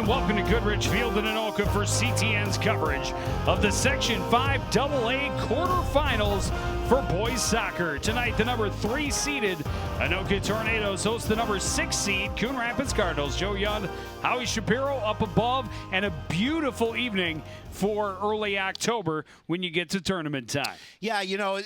and welcome to Goodrich Field in Anoka for CTN's coverage of the Section 5 AA quarterfinals for boys soccer. Tonight, the number 3 seeded Anoka Tornadoes host the number 6 seed Coon Rapids Cardinals. Joe Young, Howie Shapiro up above, and a beautiful evening for early October when you get to tournament time. Yeah, you know,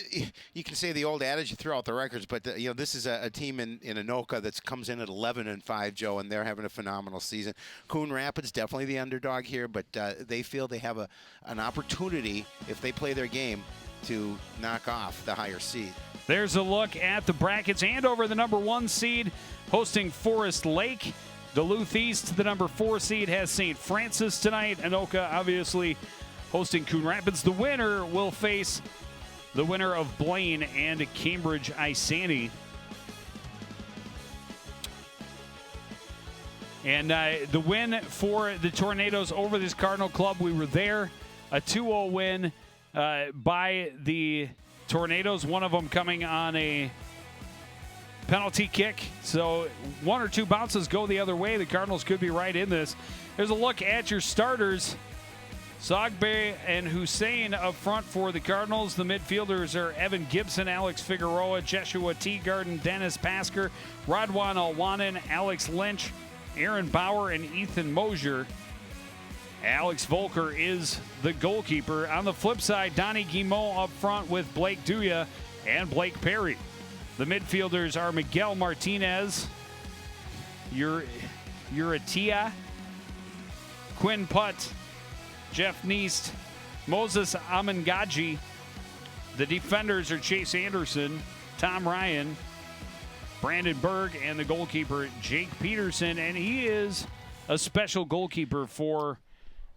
you can say the old adage, you throw out the records, but you know, this is a team in Anoka that comes in at 11-5, Joe, and they're having a phenomenal season. Coon Rapids definitely the underdog here, but they feel they have an opportunity if they play their game to knock off the higher seed. There's a look at the brackets. Andover, the number 1 seed, hosting Forest Lake. Duluth East, the number 4 seed, has St. Francis tonight. Anoka, obviously, hosting Coon Rapids. The winner will face the winner of Blaine and Cambridge Isani. And the win for the Tornadoes over this Cardinal club, we were there. A 2-0 win by the Tornadoes, one of them coming on a penalty kick. So 1 or 2 bounces go the other way. The Cardinals could be right in this. There's a look at your starters. Sogbe and Hussein up front for the Cardinals. The midfielders are Evan Gibson, Alex Figueroa, Jeshua Teagarden, Dennis Pasker, Radwan Alwanen, Alex Lynch, Aaron Bauer, and Ethan Mosier. Alex Volker is the goalkeeper. On the flip side, Donnie Guimont up front with Blake Duya and Blake Perry. The midfielders are Miguel Martinez, Uratia, Quinn Putt, Jeff Neist, Moses Amangaji. The defenders are Chase Anderson, Tom Ryan, Brandon Berg, and the goalkeeper Jake Peterson. And he is a special goalkeeper for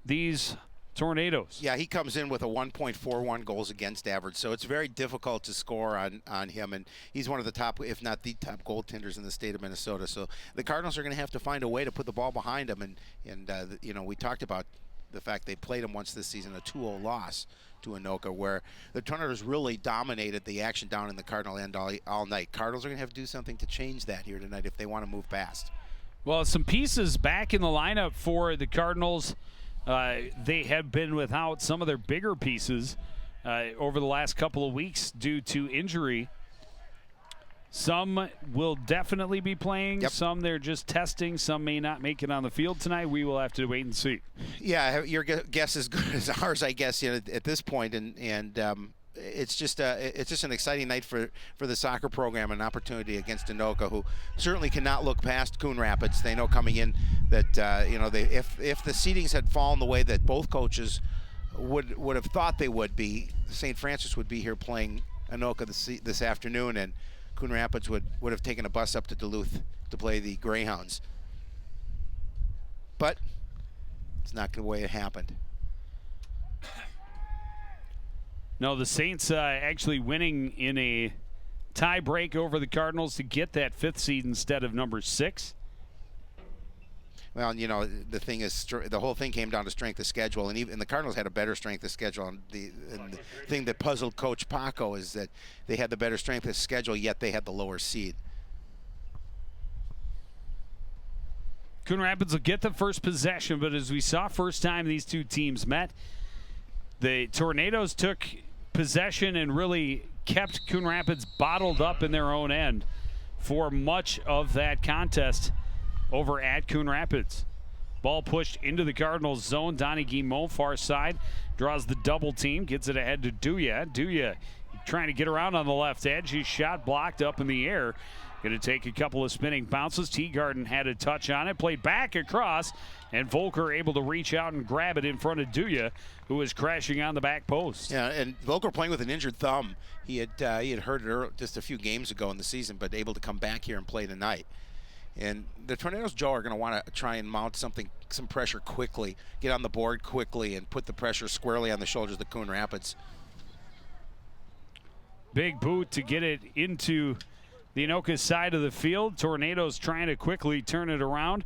these Tornadoes. Yeah, he comes in with a 1.41 goals against average, so it's very difficult to score on him, and he's one of the top, if not the top, goaltenders in the state of Minnesota. So the Cardinals are going to have to find a way to put the ball behind him, and you know, we talked about the fact they played him once this season, a 2-0 loss to Anoka, where the Tornadoes really dominated the action down in the Cardinal end all night. Cardinals are going to have to do something to change that here tonight if they want to move past. Well, some pieces back in the lineup for the Cardinals. They have been without some of their bigger pieces over the last couple of weeks due to injury. Some will definitely be playing. Yep. Some they're just testing. Some may not make it on the field tonight. We will have to wait and see. Yeah, your guess is as good as ours, I guess, you know, at this point. And it's just an exciting night for the soccer program, an opportunity against Anoka, who certainly cannot look past Coon Rapids. They know coming in that you know, if the seedings had fallen the way that both coaches would have thought they would be, St. Francis would be here playing Anoka this afternoon, and Coon Rapids would have taken a bus up to Duluth to play the Greyhounds. But it's not the way it happened. No, the Saints actually winning in a tie break over the Cardinals to get that 5th seed instead of number 6. Well, you know, the thing is, the whole thing came down to strength of schedule, and the Cardinals had a better strength of schedule. And the thing that puzzled Coach Paco is that they had the better strength of schedule, yet they had the lower seed. Coon Rapids will get the first possession, but as we saw first time these two teams met, the Tornadoes took possession and really kept Coon Rapids bottled up in their own end for much of that contest over at Coon Rapids. Ball pushed into the Cardinals zone. Donnie Guimont, far side, draws the double team, gets it ahead to Duya. Duya trying to get around on the left edge. His shot blocked up in the air. Going to take a couple of spinning bounces. Teagarden had a touch on it, played back across, and Volker able to reach out and grab it in front of Duya, who was crashing on the back post. Yeah, and Volker playing with an injured thumb. He had hurt it just a few games ago in the season, but able to come back here and play tonight. And the Tornadoes, Joe, are going to want to try and mount some pressure quickly, get on the board quickly, and put the pressure squarely on the shoulders of the Coon Rapids. Big boot to get it into the Anoka side of the field. Tornadoes trying to quickly turn it around.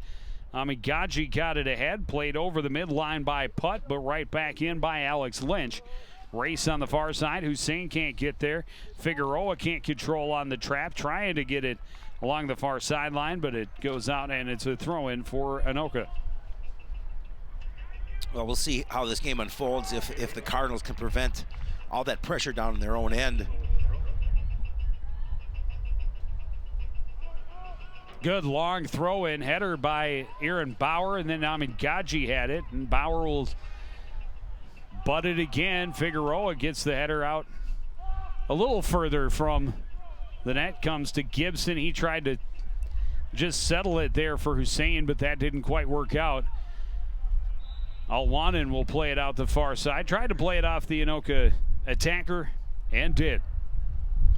Amigaji got it ahead, played over the midline by Putt, but right back in by Alex Lynch. Race on the far side. Hussein can't get there. Figueroa can't control on the trap, trying to get it along the far sideline, but it goes out and it's a throw-in for Anoka. Well, we'll see how this game unfolds if the Cardinals can prevent all that pressure down in their own end. Good long throw-in header by Aaron Bauer, and then Gaji had it, and Bauer will butt it again. Figueroa gets the header out a little further from the net. Comes to Gibson. He tried to just settle it there for Hussein, but that didn't quite work out. Alwanen will play it out the far side. Tried to play it off the Anoka attacker and did.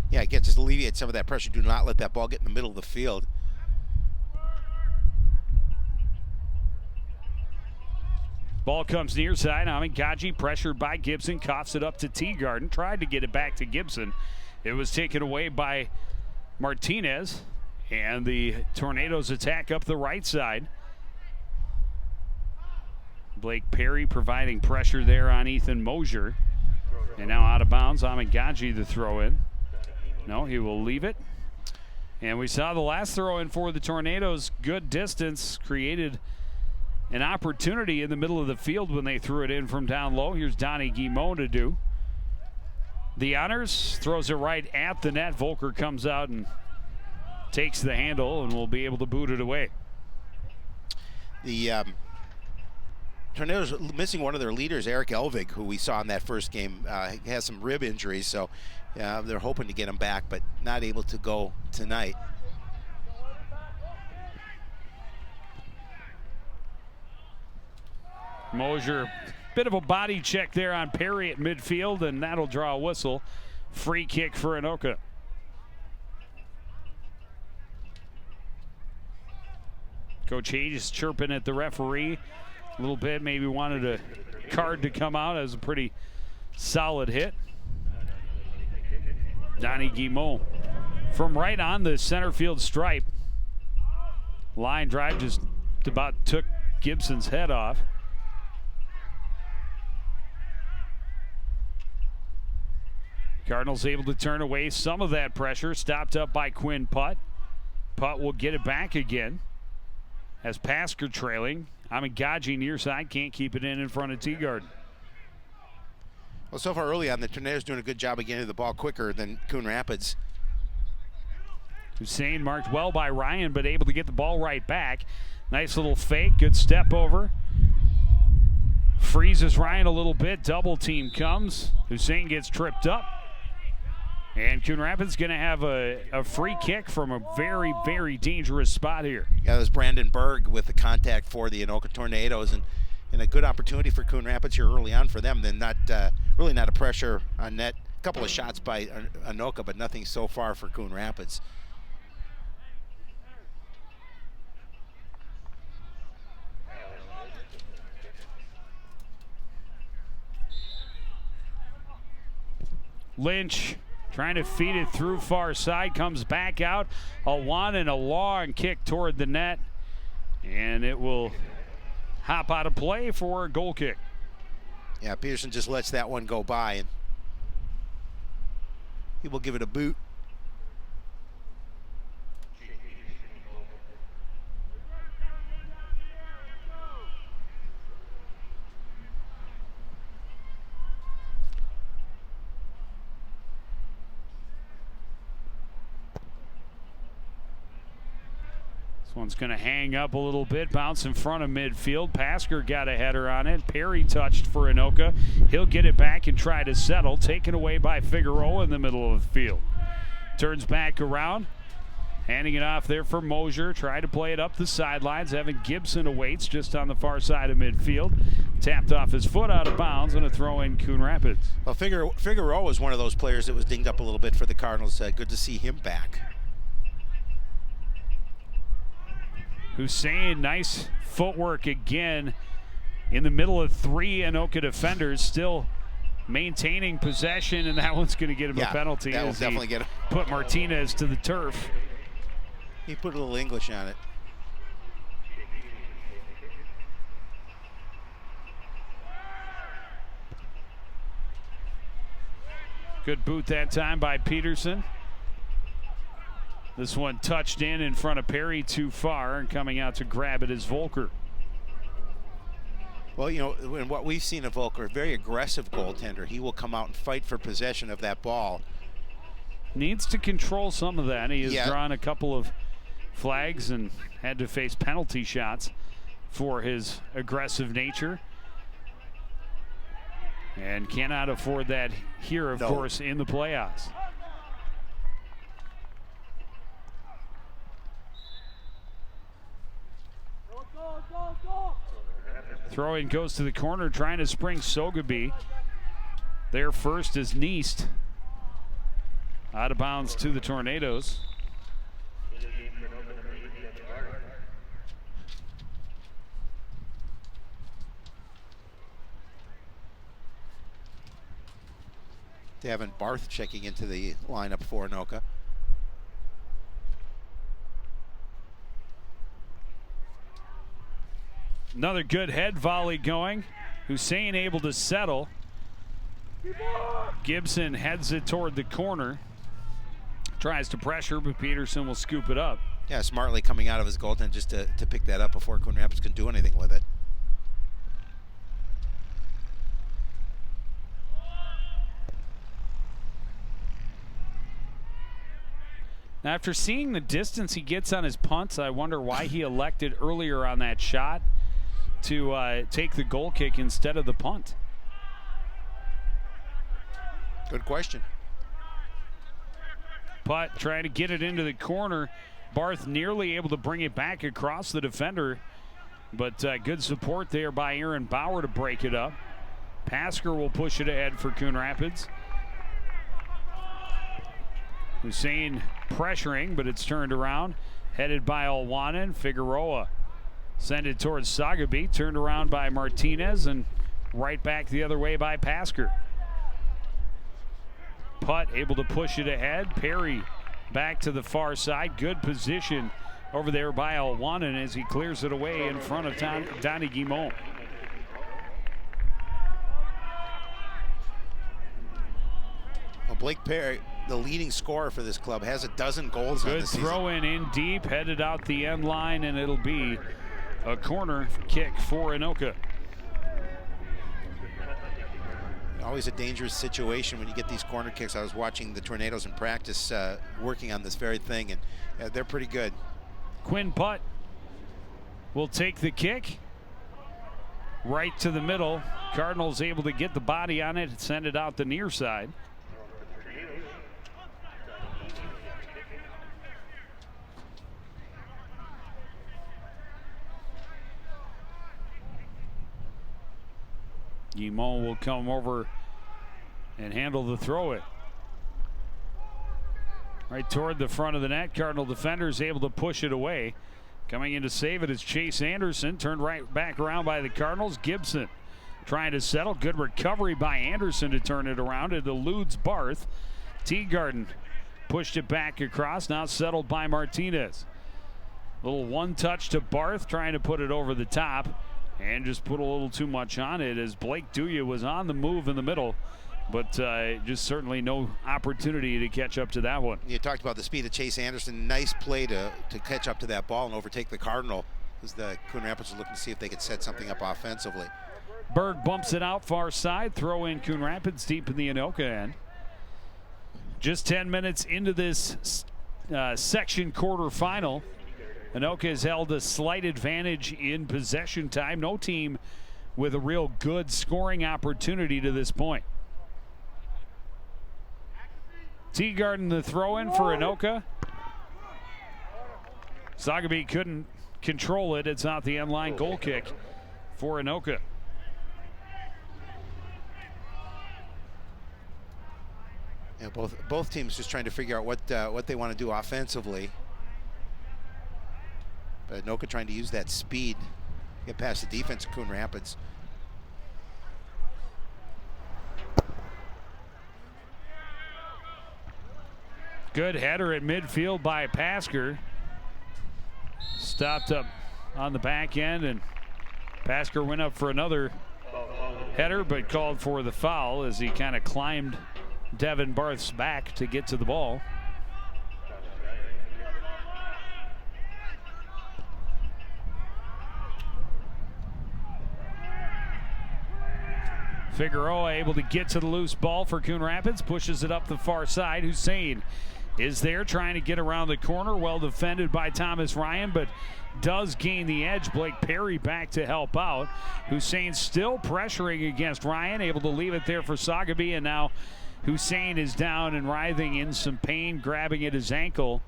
Yeah, it gets to alleviate some of that pressure. Do not let that ball get in the middle of the field. Ball comes near side. Gaji pressured by Gibson. Coughs it up to Teagarden. Tried to get it back to Gibson. It was taken away by Martinez. And the Tornadoes attack up the right side. Blake Perry providing pressure there on Ethan Mosier. And now out of bounds. Gaji the throw in. No, he will leave it. And we saw the last throw in for the Tornadoes. Good distance. Created an opportunity in the middle of the field when they threw it in from down low. Here's Donnie Guimont to do the honors. Throws it right at the net. Volker comes out and takes the handle and will be able to boot it away. The Tornadoes missing one of their leaders, Eric Elvig, who we saw in that first game. Has some rib injuries, so they're hoping to get him back, but not able to go tonight. Mosier, bit of a body check there on Perry at midfield, and that'll draw a whistle. Free kick for Anoka. Coach Hayes chirping at the referee a little bit. Maybe wanted a card to come out as a pretty solid hit. Donnie Guimont from right on the center field stripe. Line drive just about took Gibson's head off. Cardinals able to turn away some of that pressure. Stopped up by Quinn Putt. Putt will get it back again. As Pasker trailing. Gaji near side. Can't keep it in front of Teagarden. Well, so far early on, the Tornadoes doing a good job of getting to the ball quicker than Coon Rapids. Hussein marked well by Ryan, but able to get the ball right back. Nice little fake. Good step over. Freezes Ryan a little bit. Double team comes. Hussein gets tripped up. And Coon Rapids going to have a free kick from a very, very dangerous spot here. Yeah, that was Brandon Berg with the contact for the Anoka Tornadoes, and a good opportunity for Coon Rapids here early on for them. Then really not a pressure on net. A couple of shots by Anoka, but nothing so far for Coon Rapids. Lynch trying to feed it through far side, comes back out. Alwanen, a long kick toward the net, and it will hop out of play for a goal kick. Yeah, Peterson just lets that one go by, and he will give it a boot. One's going to hang up a little bit, bounce in front of midfield. Pasker got a header on it. Perry touched for Anoka. He'll get it back and try to settle. Taken away by Figueroa in the middle of the field. Turns back around, handing it off there for Mosier. Try to play it up the sidelines. Evan Gibson awaits just on the far side of midfield. Tapped off his foot out of bounds, and a throw in Coon Rapids. Well, Figueroa was one of those players that was dinged up a little bit for the Cardinals. Good to see him back. Hussein, nice footwork again in the middle of three Anoka defenders, still maintaining possession, and that one's going to get him a penalty. That will definitely get him. Put Martinez to the turf. He put a little English on it. Good boot that time by Peterson. This one touched in front of Perry too far, and coming out to grab it is Volker. Well, you know, and what we've seen of Volker, a very aggressive goaltender. He will come out and fight for possession of that ball. Needs to control some of that. He has Yeah. drawn a couple of flags and had to face penalty shots for his aggressive nature. And cannot afford that here, of course, in the playoffs. Throw-in goes to the corner, trying to spring Sogaby. There first is Neist. Out of bounds to the Tornadoes. Davin Barth checking into the lineup for Anoka. Another good head volley going. Hussein able to settle. Gibson heads it toward the corner. Tries to pressure, but Peterson will scoop it up. Yeah, smartly coming out of his goaltender just to pick that up before Coon Rapids can do anything with it. After seeing the distance he gets on his punts, I wonder why he elected earlier on that shot to take the goal kick instead of the punt. Good question. Putt trying to get it into the corner. Barth nearly able to bring it back across the defender, but good support there by Aaron Bauer to break it up. Pasker will push it ahead for Coon Rapids. Hussein pressuring, but it's turned around. Headed by Olwanen. Figueroa send it towards Sogaby. Turned around by Martinez and right back the other way by Pasker. Putt able to push it ahead. Perry back to the far side. Good position over there by Olwanen as he clears it away in front of Donnie Guimont. Well, Blake Perry, the leading scorer for this club, has 12 goals on the season. Good throw in deep, headed out the end line, and it'll be a corner kick for Anoka. Always a dangerous situation when you get these corner kicks. I was watching the Tornadoes in practice working on this very thing, and they're pretty good. Quinn Putt will take the kick right to the middle. Cardinals able to get the body on it and send it out the near side. Guimont will come over and handle the throw-in. Right toward the front of the net. Cardinal defenders able to push it away. Coming in to save it is Chase Anderson. Turned right back around by the Cardinals. Gibson trying to settle. Good recovery by Anderson to turn it around. It eludes Barth. Teagarden pushed it back across. Now settled by Martinez. Little one touch to Barth, trying to put it over the top. And just put a little too much on it as Blake Duya was on the move in the middle, but just certainly no opportunity to catch up to that one. You talked about the speed of Chase Anderson. Nice play to catch up to that ball and overtake the Cardinal, as the Coon Rapids are looking to see if they could set something up offensively. Berg bumps it out far side. Throw in Coon Rapids deep in the Anoka end. Just 10 minutes into this section quarterfinal. Anoka has held a slight advantage in possession time. No team with a real good scoring opportunity to this point. Teagarden the throw-in for Anoka. Sogaby couldn't control it. It's not the end line goal kick for Anoka. Yeah, both teams just trying to figure out what they want to do offensively. But Anoka trying to use that speed, get past the defense of Coon Rapids. Good header at midfield by Pasker. Stopped up on the back end, and Pasker went up for another header, but called for the foul as he kind of climbed Devin Barth's back to get to the ball. Figueroa able to get to the loose ball for Coon Rapids, pushes it up the far side. Hussein is there trying to get around the corner, well defended by Thomas Ryan, but does gain the edge. Blake Perry back to help out. Hussein still pressuring against Ryan, able to leave it there for Sagaby, and now Hussein is down and writhing in some pain, grabbing at his ankle.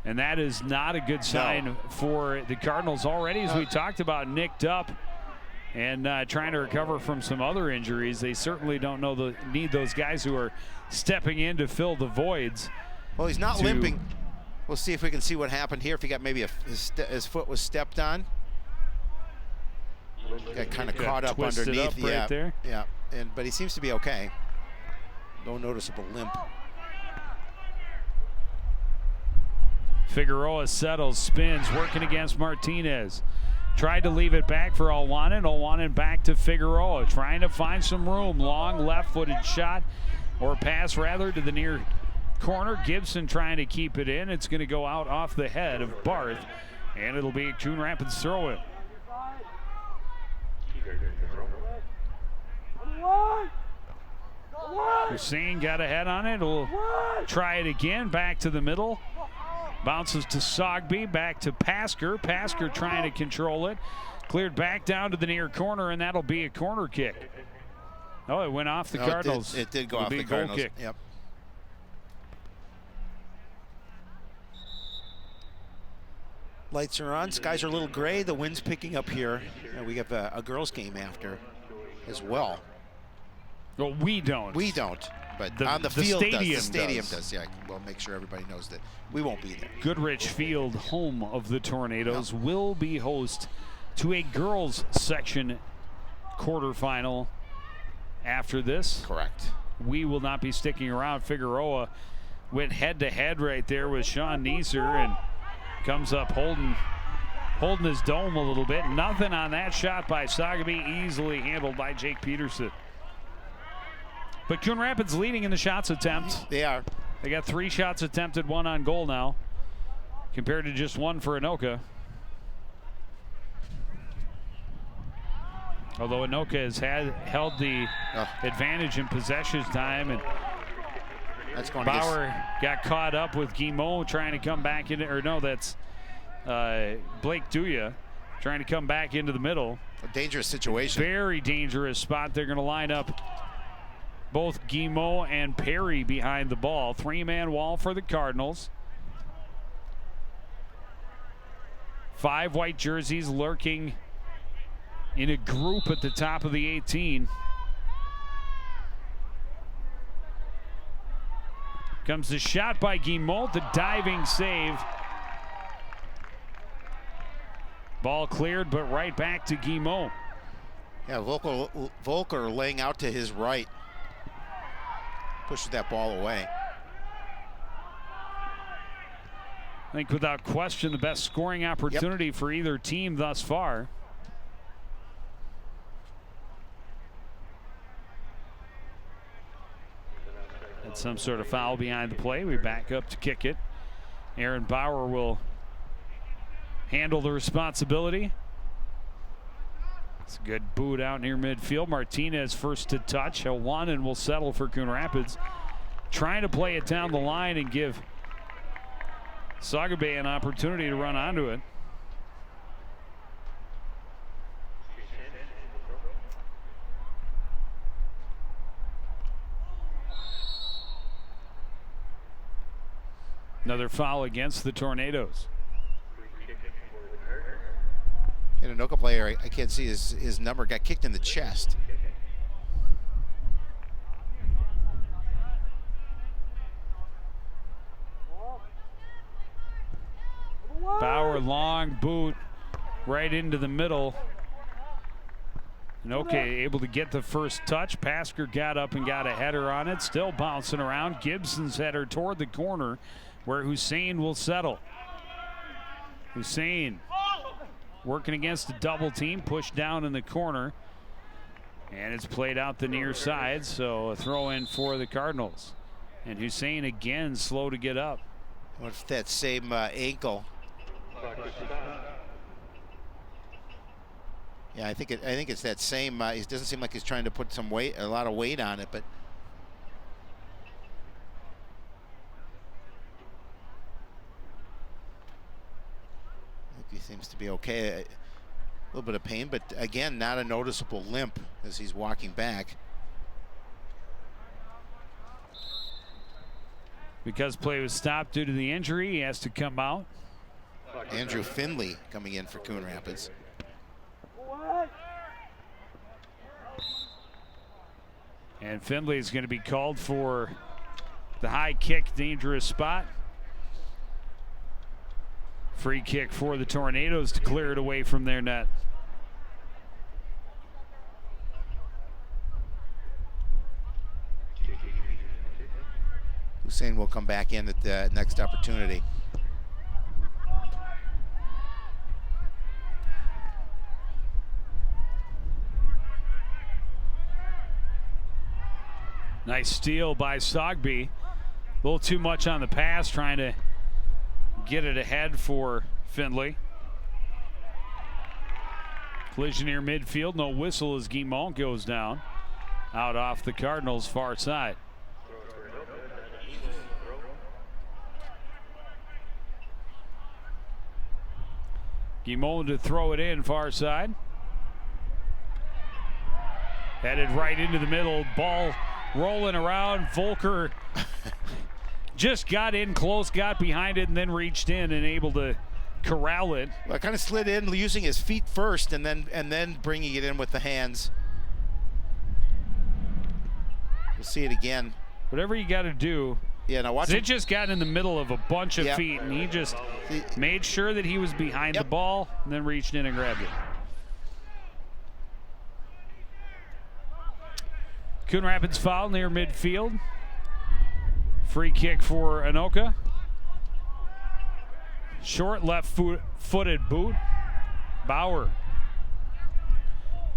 And that is not a good sign for the Cardinals already, as we talked about, nicked up and trying to recover from some other injuries. They certainly don't need those guys who are stepping in to fill the voids. Well, he's not limping. We'll see if we can see what happened here. If he got maybe his foot was stepped on. Got kind of caught up underneath. Right there. Yeah, but he seems to be okay. No noticeable limp. Figueroa settles, spins, working against Martinez. Tried to leave it back for Olwanen. Olwanen back to Figueroa, trying to find some room. Long left-footed shot, or pass rather, to the near corner. Gibson trying to keep it in. It's going to go out off the head of Barth, and it'll be a Coon Rapids throw-in. Hussein got a head on it. We'll try it again. Back to the middle. Bounces to Sogby, back to Pasker. Pasker trying to control it. Cleared back down to the near corner, and that'll be a corner kick. Oh, it went off the Cardinals. It did go off the Cardinals. Goal kick. Yep. Lights are on. Skies are a little gray. The wind's picking up here. And we have a girls' game after as well. Well, we don't. We don't. But on the field stadium does. The stadium does. Yeah, we'll make sure everybody knows that we won't be there. Goodrich Field, home of the Tornadoes, will be host to a girls section quarterfinal after this. Correct. We will not be sticking around. Figueroa went head-to-head right there with Sean Neeser and comes up holding his dome a little bit. Nothing on that shot by Sagaby, easily handled by Jake Peterson. But Coon Rapids leading in the shots attempt. They are. They got 3 shots attempted, 1 on goal now, compared to just 1 for Anoka. Although Anoka has held the advantage in possession time, and that's going Bauer got caught up with Guimont trying to come back in, or no, that's Blake Duya trying to come back into the middle. A dangerous situation. Very dangerous spot. They're going to line up both Guimont and Perry behind the ball. 3-man wall for the Cardinals. 5 white jerseys lurking in a group at the top of the 18. Comes the shot by Guimont, the diving save. Ball cleared, but right back to Guimont. Yeah, Volker laying out to his right. Pushes that ball away. I think without question the best scoring opportunity for either team thus far. Had some sort of foul behind the play. We back up to kick it. Aaron Bauer will handle the responsibility. It's a good boot out near midfield. Martinez first to touch. Olwanen will settle for Coon Rapids. Trying to play it down the line and give Sagaby an opportunity to run onto it. Another foul against the Tornadoes. And an Anoka player, I can't see his number, got kicked in the chest. Bauer, long boot right into the middle. Anoka able to get the first touch. Pasker got up and got a header on it. Still bouncing around. Gibson's header toward the corner where Hussein will settle. Hussein working against a double team, pushed down in the corner, and it's played out the near side, so a throw in for the Cardinals. And Hussein again slow to get up. What if that same ankle? Yeah, I think it's that same. It doesn't seem like he's trying to put a lot of weight on it, but I think he seems to be okay. A little bit of pain, but again, not a noticeable limp as he's walking back. Because play was stopped due to the injury, he has to come out. Andrew Finley coming in for Coon Rapids. And Finley is going to be called for the high kick, dangerous spot. Free kick for the Tornadoes to clear it away from their net. Hussein will come back in at the next opportunity. Nice steal by Sogby. A little too much on the pass, trying to get it ahead for Findlay. Collision near midfield, no whistle as Guimont goes down. Out off the Cardinals' far side. Guimont to throw it in far side. Headed right into the middle, ball rolling around. Volker just got in close, got behind it, and then reached in and able to corral it. Well, kind of slid in using his feet first and then bringing it in with the hands. We'll see it again. Whatever you got to do. Yeah, now watch it. Just got in the middle of a bunch of feet, and he just made sure that he was behind the ball and then reached in and grabbed it. Coon Rapids foul near midfield. Free kick for Anoka. Short left-footed boot. Bauer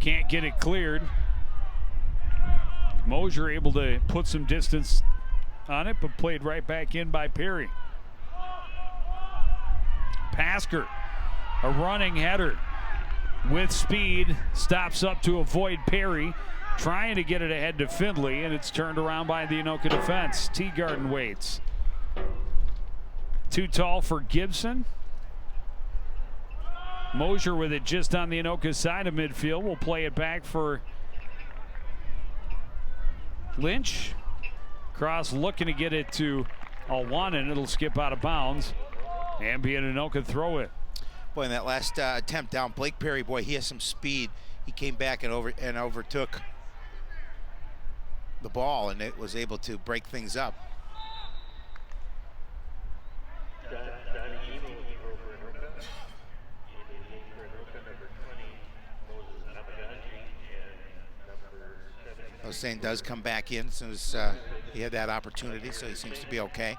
can't get it cleared. Mosier able to put some distance on it, but played right back in by Perry. Pasker, a running header with speed, stops up to avoid Perry, trying to get it ahead to Findlay, and it's turned around by the Anoka defense. Teagarden waits. Too tall for Gibson. Mosier with it just on the Anoka side of midfield. Will play it back for Lynch. Cross looking to get it to Alwanen. It'll skip out of bounds and be an Anoka throw it. Boy, in that last attempt down, Blake Perry, boy, he has some speed. He came back and overtook the ball, and it was able to break things up. Hossein does come back in as soon as he had that opportunity, so he seems to be okay.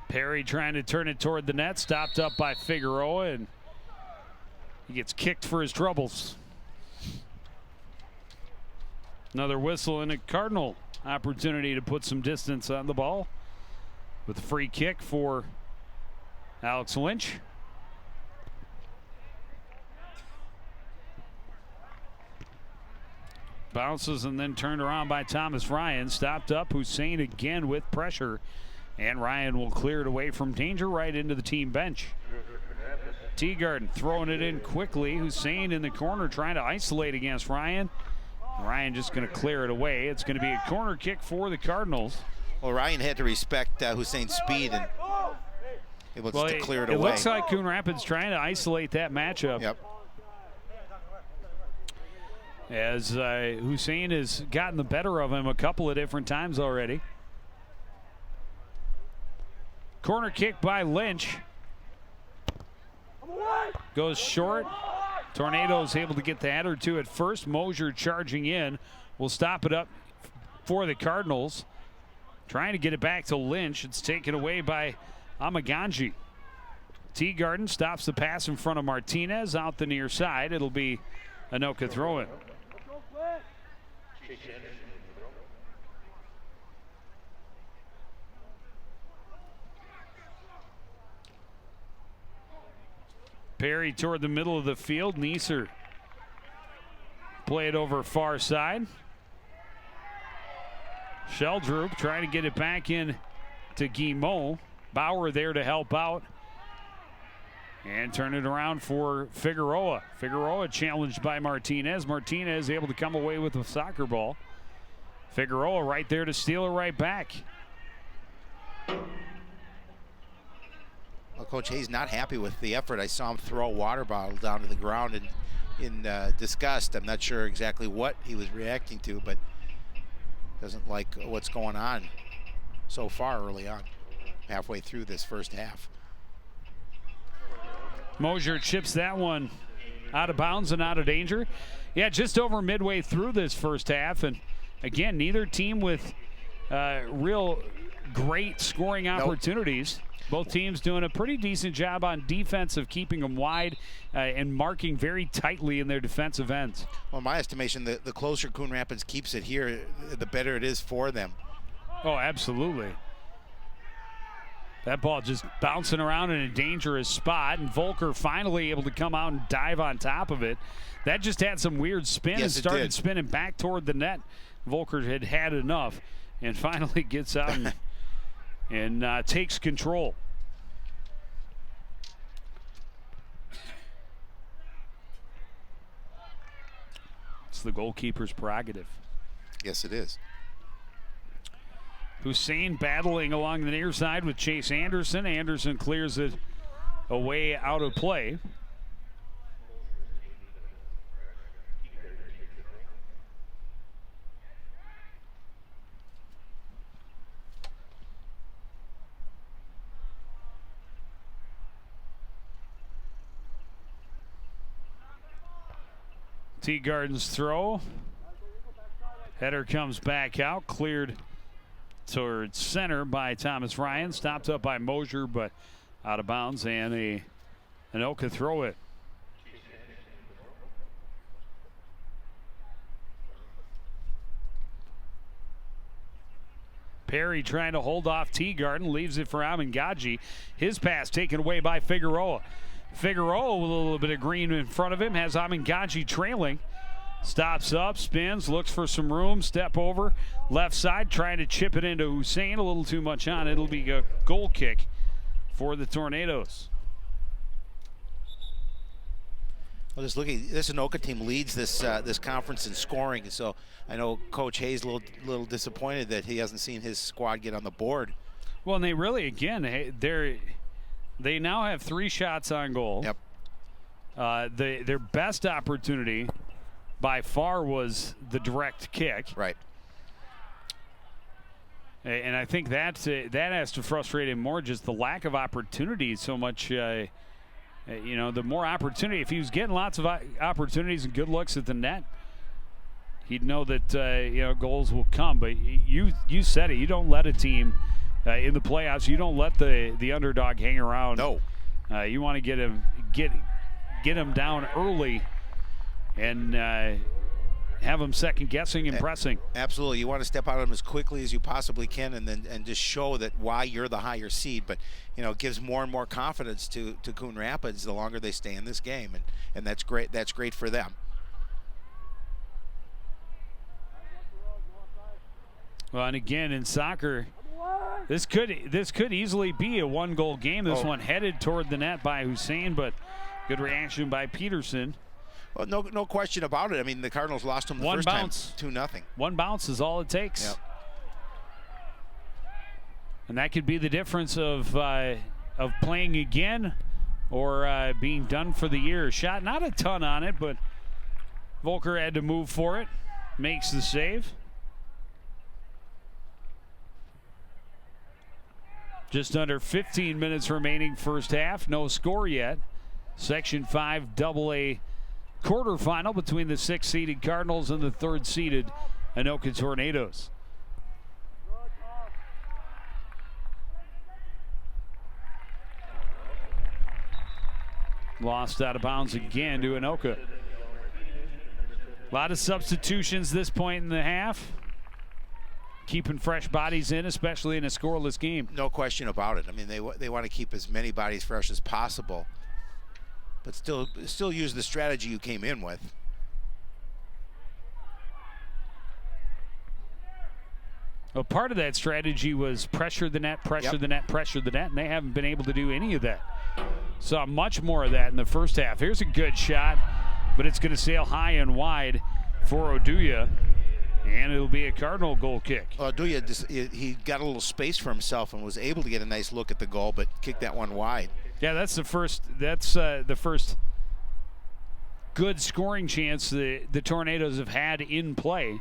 Perry trying to turn it toward the net, stopped up by Figueroa, and he gets kicked for his troubles. Another whistle and a Cardinal opportunity to put some distance on the ball with a free kick for Alex Lynch. Bounces and then turned around by Thomas Ryan. Stopped up, Hussein again with pressure. And Ryan will clear it away from danger right into the team bench. Teagarden throwing it in quickly. Hussein in the corner trying to isolate against Ryan. Ryan just going to clear it away. It's going to be a corner kick for the Cardinals. Well, Ryan had to respect Hussein's speed and able to clear it away. It looks like Coon Rapids trying to isolate that matchup. Yep. As Hussein has gotten the better of him a couple of different times already. Corner kick by Lynch. Goes short. Tornadoes able to get the header to it first. Mosier charging in. Will stop it up for the Cardinals. Trying to get it back to Lynch. It's taken away by Amaganji. Teagarden stops the pass in front of Martinez out the near side. It'll be Anoka throw-in. Perry toward the middle of the field. Neeser play it over far side. Sheldrup trying to get it back in to Guimont. Bauer there to help out. And turn it around for Figueroa. Figueroa challenged by Martinez. Martinez able to come away with a soccer ball. Figueroa right there to steal it right back. Well, Coach Hayes not happy with the effort. I saw him throw a water bottle down to the ground in disgust. I'm not sure exactly what he was reacting to, but doesn't like what's going on so far early on, halfway through this first half. Mosier chips that one out of bounds and out of danger. Yeah, just over midway through this first half. And again, neither team with real great scoring opportunities. Nope. Both teams doing a pretty decent job on defense of keeping them wide and marking very tightly in their defensive ends. Well, in my estimation, the closer Coon Rapids keeps it here, the better it is for them. Oh, absolutely. That ball just bouncing around in a dangerous spot, and Volker finally able to come out and dive on top of it. That just had some weird spin and started spinning back toward the net. Volker had enough and finally gets out and takes control. It's the goalkeeper's prerogative. Yes, it is. Hussein battling along the near side with Chase Anderson. Anderson clears it away out of play. Teagarden's throw. Header comes back out, cleared towards center by Thomas Ryan. Stopped up by Mosier, but out of bounds, and an Anoka throw it. Perry trying to hold off Teagarden, leaves it for Amingaji. His pass taken away by Figueroa. Figueroa with a little bit of green in front of him, has Amingaji trailing. Stops up, spins, looks for some room, step over, left side, trying to chip it into Hussein. A little too much on it. It'll be a goal kick for the Tornadoes. Well, just looking, this Anoka team leads this conference in scoring. So I know Coach Hayes a little disappointed that he hasn't seen his squad get on the board. Well, and they really, again, they now have 3 shots on goal. Yep. Their best opportunity by far was the direct kick. Right. And I think that has to frustrate him more, just the lack of opportunities so much. The more opportunity, if he was getting lots of opportunities and good looks at the net, he'd know that goals will come. But you said it. You don't let a team in the playoffs. You don't let the underdog hang around. No. You want to get him down early and have them second guessing and pressing. Absolutely. You want to step out on them as quickly as you possibly can, and just show that why you're the higher seed. But it gives more and more confidence to Coon Rapids the longer they stay in this game, and that's great. That's great for them. Well, and again in soccer, this could easily be a 1-goal game. This one headed toward the net by Hussein, but good reaction by Peterson. Well, no question about it. I mean, the Cardinals lost them the first time 2-0. One bounce is all it takes. Yep. And that could be the difference of playing again or being done for the year. Shot not a ton on it, but Volker had to move for it. Makes the save. Just under 15 minutes remaining first half. No score yet. Section 5 AA quarterfinal between the 6th-seeded Cardinals and the 3rd-seeded Anoka Tornadoes. Lost out of bounds again to Anoka. A lot of substitutions this point in the half. Keeping fresh bodies in, especially in a scoreless game. No question about it. I mean, they want to keep as many bodies fresh as possible. but still use the strategy you came in with. Well, part of that strategy was pressure the net, pressure the net, pressure the net, and they haven't been able to do any of that. Saw much more of that in the first half. Here's a good shot, but it's going to sail high and wide for Oduya, and it'll be a Cardinal goal kick. Oduya, he got a little space for himself and was able to get a nice look at the goal, but kicked that one wide. Yeah, that's the first. That's the first good scoring chance the Tornadoes have had in play.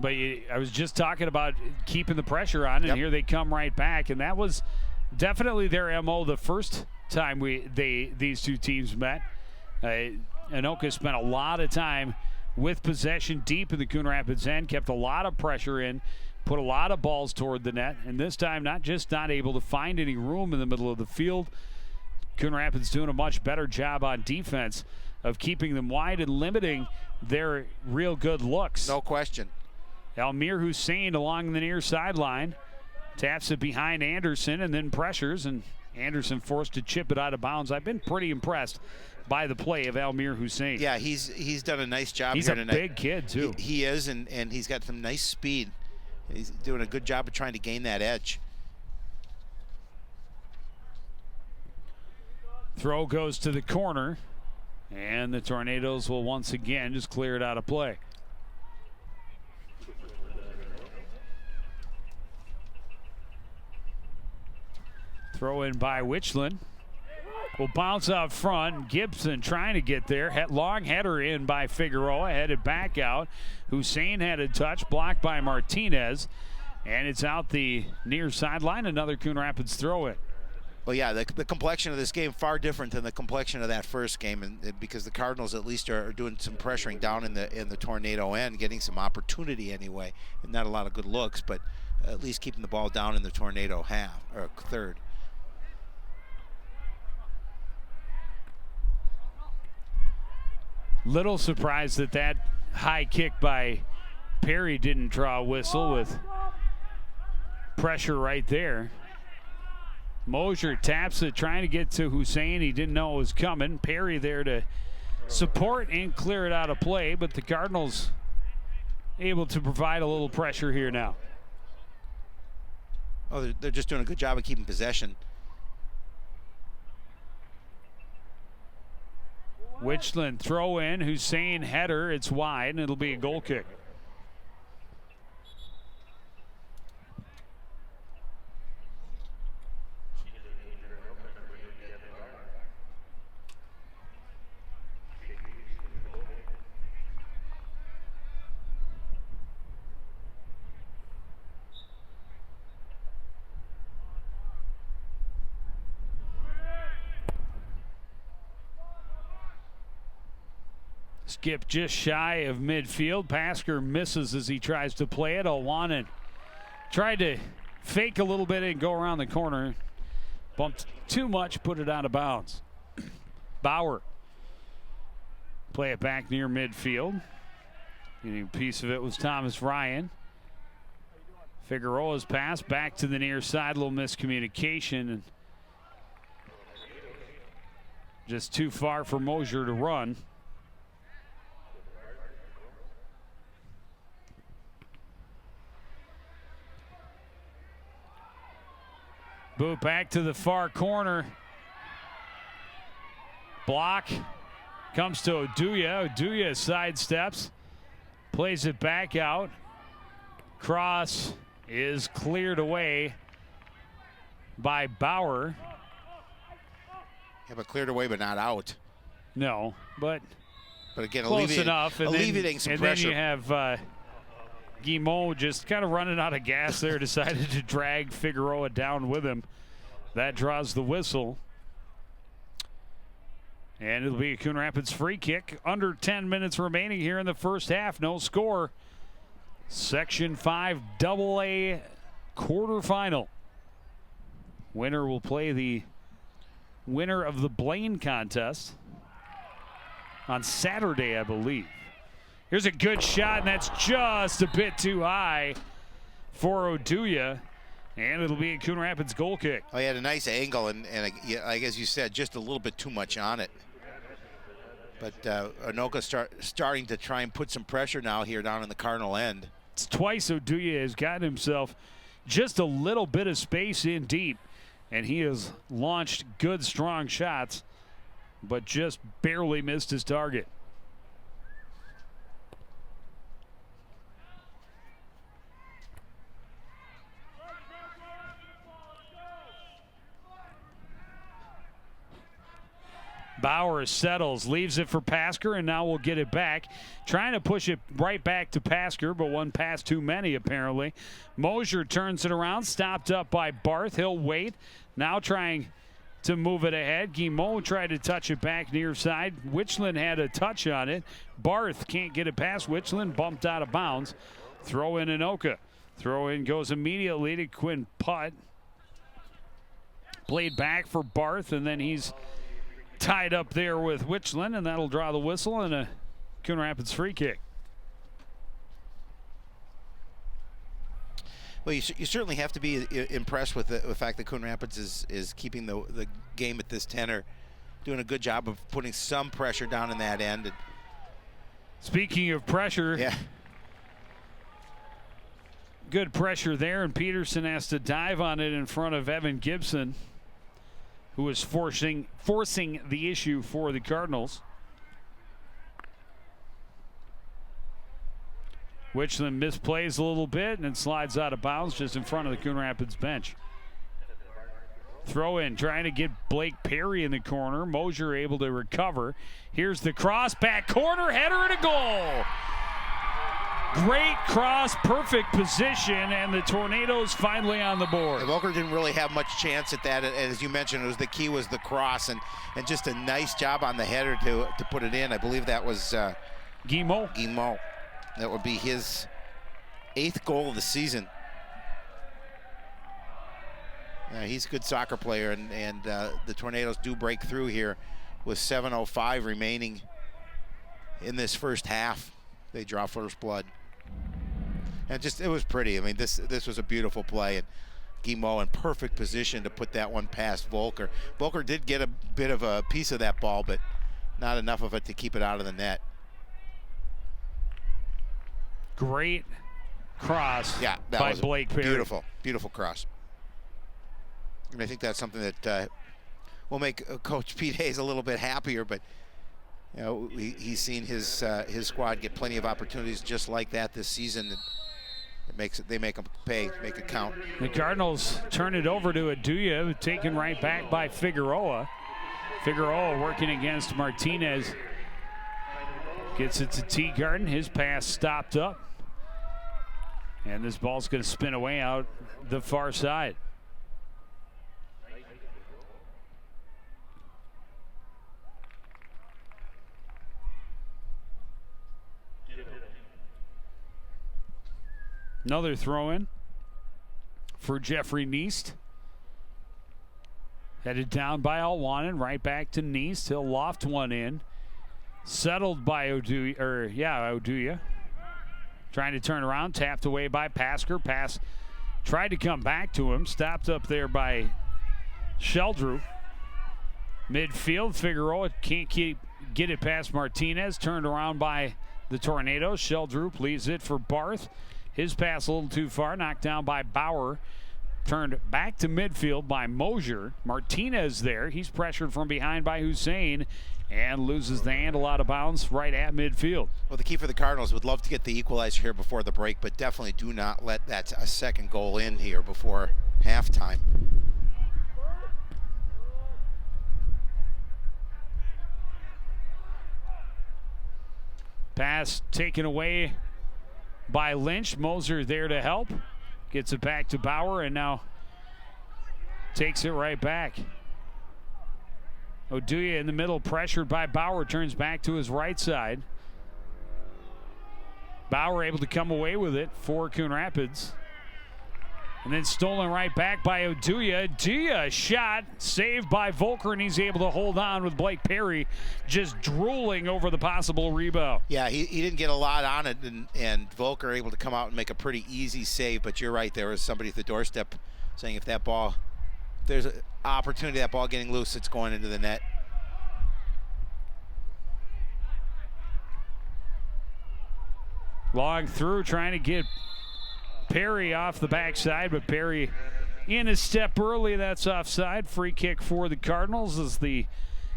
But I was just talking about keeping the pressure on, and here they come right back. And that was definitely their MO the first time these two teams met. Anoka spent a lot of time with possession deep in the Coon Rapids end, kept a lot of pressure in, put a lot of balls toward the net. And this time, not able to find any room in the middle of the field. Coon Rapids doing a much better job on defense of keeping them wide and limiting their real good looks. No question. Almir Hussein along the near sideline taps it behind Anderson and then pressures, and Anderson forced to chip it out of bounds. I've been pretty impressed by the play of Almir Hussein. Yeah, he's done a nice job here tonight. He's a big kid, too. He is, and he's got some nice speed. He's doing a good job of trying to gain that edge. Throw goes to the corner, and the Tornadoes will once again just clear it out of play. Throw in by Witchland. Will bounce out front. Gibson trying to get there. Long header in by Figueroa. Headed back out. Hussein had a touch. Blocked by Martinez. And it's out the near sideline. Another Coon Rapids throw in. Well, yeah, the complexion of this game far different than the complexion of that first game, and because the Cardinals at least are doing some pressuring down in the Tornado end, getting some opportunity anyway, and not a lot of good looks, but at least keeping the ball down in the Tornado half or third. Little surprised that high kick by Perry didn't draw a whistle with pressure right there. Mosier taps it, trying to get to Hussein. He didn't know it was coming. Perry there to support and clear it out of play, but the Cardinals able to provide a little pressure here now. Oh, they're just doing a good job of keeping possession. Witchland throw in, Hussein header, it's wide, and it'll be a goal kick. Skip just shy of midfield. Pasker misses as he tries to play it. Olwanen tried to fake a little bit and go around the corner. Bumped too much, put it out of bounds. Bauer play it back near midfield. Getting a piece of it was Thomas Ryan. Figueroa's pass back to the near side. A little miscommunication. And just too far for Mosier to run. Boot back to the far corner. Block comes to Oduya. Oduya sidesteps, plays it back out. Cross is cleared away by Bauer. Yeah, but cleared away, but not out. No, but again, close enough. And alleviating some pressure. Then you have Guimont just kind of running out of gas there, decided to drag Figueroa down with him. That draws the whistle. And it'll be a Coon Rapids free kick. Under 10 minutes remaining here in the first half. No score. Section 5 AA quarterfinal. Winner will play the winner of the Blaine contest on Saturday, I believe. Here's a good shot, and that's just a bit too high for Oduya. And it'll be a Coon Rapids goal kick. Oh, he had a nice angle, and I guess you said just a little bit too much on it. But Anoka starting to try and put some pressure now here down in the Cardinal end. It's twice Oduya has gotten himself just a little bit of space in deep, and he has launched good, strong shots, but just barely missed his target. Bauer settles, leaves it for Pasker, and now we'll get it back. Trying to push it right back to Pasker, but one pass too many, apparently. Mosier turns it around, stopped up by Barth. He'll wait. Now trying to move it ahead. Guimont tried to touch it back near side. Witchland had a touch on it. Barth can't get it past Witchland, bumped out of bounds. Throw in Anoka. Throw in goes immediately to Quinn Putt. Played back for Barth, and then he's tied up there with Witchland, and that'll draw the whistle and a Coon Rapids free kick. Well, you certainly have to be impressed with the fact that Coon Rapids is keeping the game at this tenor, doing a good job of putting some pressure down in that end. Speaking of pressure, yeah, good pressure there, and Peterson has to dive on it in front of Evan Gibson, who is forcing the issue for the Cardinals. Witchland misplays a little bit and then slides out of bounds just in front of the Coon Rapids bench. Throw in, trying to get Blake Perry in the corner. Mosier able to recover. Here's the cross, back corner, header and a goal. Great cross, perfect position, and the Tornadoes finally on the board. Volker didn't really have much chance at that. As you mentioned, the key was the cross, and just a nice job on the header to put it in. I believe that was Guimont. That would be his 8th goal of the season. He's a good soccer player, and the Tornadoes do break through here with 7:05 remaining in this first half. They draw first blood. And it was pretty. I mean, this was a beautiful play, and Guimont in perfect position to put that one past Volker. Volker did get a bit of a piece of that ball, but not enough of it to keep it out of the net. Great cross that by was Blake Perry. Beautiful cross. And I think that's something that will make Coach Pete Hayes a little bit happier, but you know, he's seen his squad get plenty of opportunities just like that this season. And they make them pay, make it count. The Cardinals turn it over to Oduya, taken right back by Figueroa. Figueroa working against Martinez. Gets it to Teagarden. His pass stopped up. And this ball's going to spin away out the far side. Another throw-in for Jeffrey Neist. Headed down by Alwanen, right back to Neist. He'll loft one in. Settled by Oduya. Trying to turn around, tapped away by Pasker. Pass tried to come back to him. Stopped up there by Sheldrew. Midfield, Figueroa can't get it past Martinez. Turned around by the Tornadoes. Sheldrew pleads it for Barth. His pass a little too far, knocked down by Bauer. Turned back to midfield by Mosier. Martinez there. He's pressured from behind by Hussein and loses the handle out of bounds right at midfield. Well, the key for the Cardinals would love to get the equalizer here before the break, but definitely do not let that a second goal in here before halftime. Pass taken away by Lynch. Moser there to help. Gets it back to Bauer and now takes it right back. Oduya in the middle, pressured by Bauer, turns back to his right side. Bauer able to come away with it for Coon Rapids. And then stolen right back by Oduya. Oduya shot, saved by Volker, and he's able to hold on with Blake Perry just drooling over the possible rebound. Yeah, he didn't get a lot on it, and Volker able to come out and make a pretty easy save, but you're right, there was somebody at the doorstep saying if there's an opportunity, that ball getting loose, it's going into the net. Long through, trying to get Perry off the backside, but Perry in a step early. That's offside. Free kick for the Cardinals as the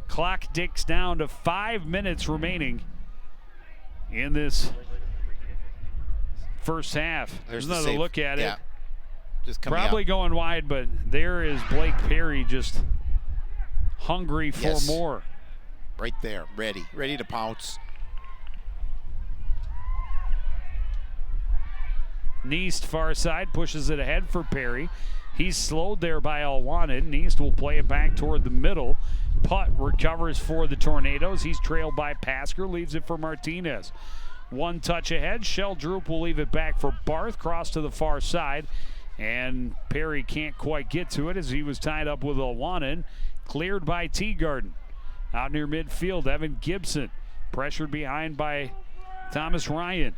clock ticks down to 5 minutes remaining in this first half. There's another look at it. Just probably out. Going wide, but there is Blake Perry just hungry for more. Right there, ready to pounce. Neist far side pushes it ahead for Perry. He's slowed there by Alwanid. Neist will play it back toward the middle. Putt recovers for the Tornadoes. He's trailed by Pasker, leaves it for Martinez. One touch ahead. Sheldrup will leave it back for Barth. Cross to the far side. And Perry can't quite get to it as he was tied up with Alwanid. Cleared by Teagarden. Out near midfield, Evan Gibson. Pressured behind by Thomas Ryan.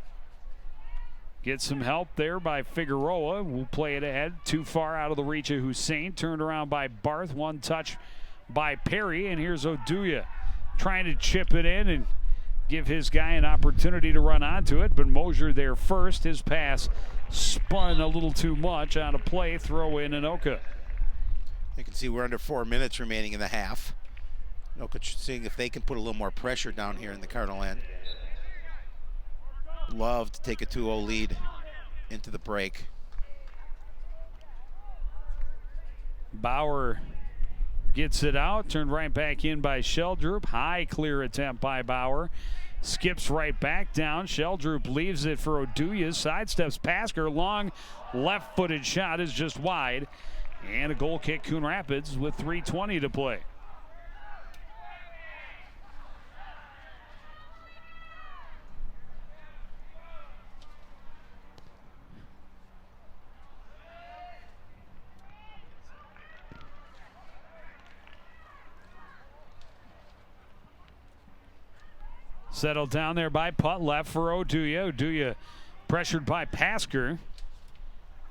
Gets some help there by Figueroa. Will play it ahead. Too far out of the reach of Hussein. Turned around by Barth. One touch by Perry. And here's Oduya trying to chip it in and give his guy an opportunity to run onto it. But Mosier there first. His pass spun a little too much out of play. Throw in Anoka. You can see we're under 4 minutes remaining in the half. Anoka seeing if they can put a little more pressure down here in the Cardinal end. Love to take a 2-0 lead into the break. Bauer gets it out, turned right back in by Sheldrup. High clear attempt by Bauer. Skips right back down. Sheldrup leaves it for Oduya. Sidesteps Pasker. Long left-footed shot is just wide. And a goal kick, Coon Rapids with 3:20 to play. Settled down there by Putt, left for Oduya. Oduya pressured by Pasker.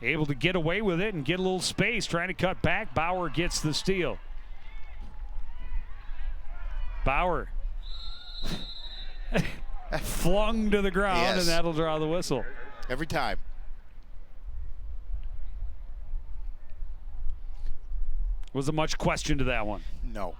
Able to get away with it and get a little space, trying to cut back. Bauer gets the steal. Bauer flung to the ground, and that'll draw the whistle. Every time. Was there much question to that one? No.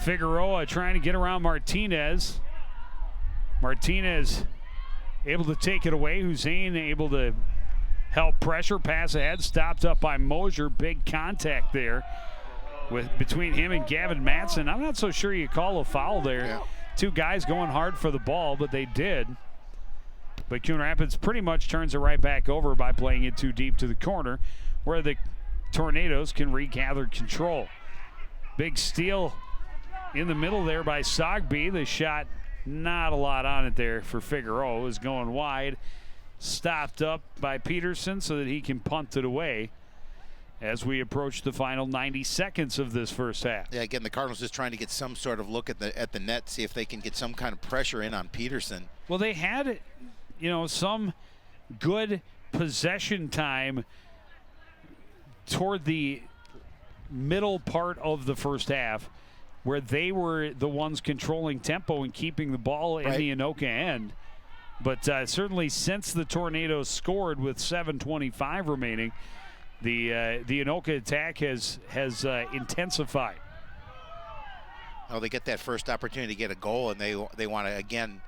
Figueroa trying to get around Martinez. Martinez able to take it away. Hussein able to help pressure. Pass ahead. Stopped up by Mosier. Big contact there between him and Gavin Matson. I'm not so sure you call a foul there. Yeah. Two guys going hard for the ball, but they did. But Coon Rapids pretty much turns it right back over by playing it too deep to the corner where the Tornadoes can regather control. Big steal in the middle there by Sogby. The shot, not a lot on it there for Figueroa. It was going wide. Stopped up by Peterson so that he can punt it away as we approach the final 90 seconds of this first half. Yeah, again, the Cardinals just trying to get some sort of look at the net, see if they can get some kind of pressure in on Peterson. Well, they had, some good possession time toward the middle part of the first half, where they were the ones controlling tempo and keeping the ball in the Anoka end. But certainly since the Tornadoes scored with 7:25 remaining, the Anoka attack has intensified. Oh, they get that first opportunity to get a goal, and they want to, again,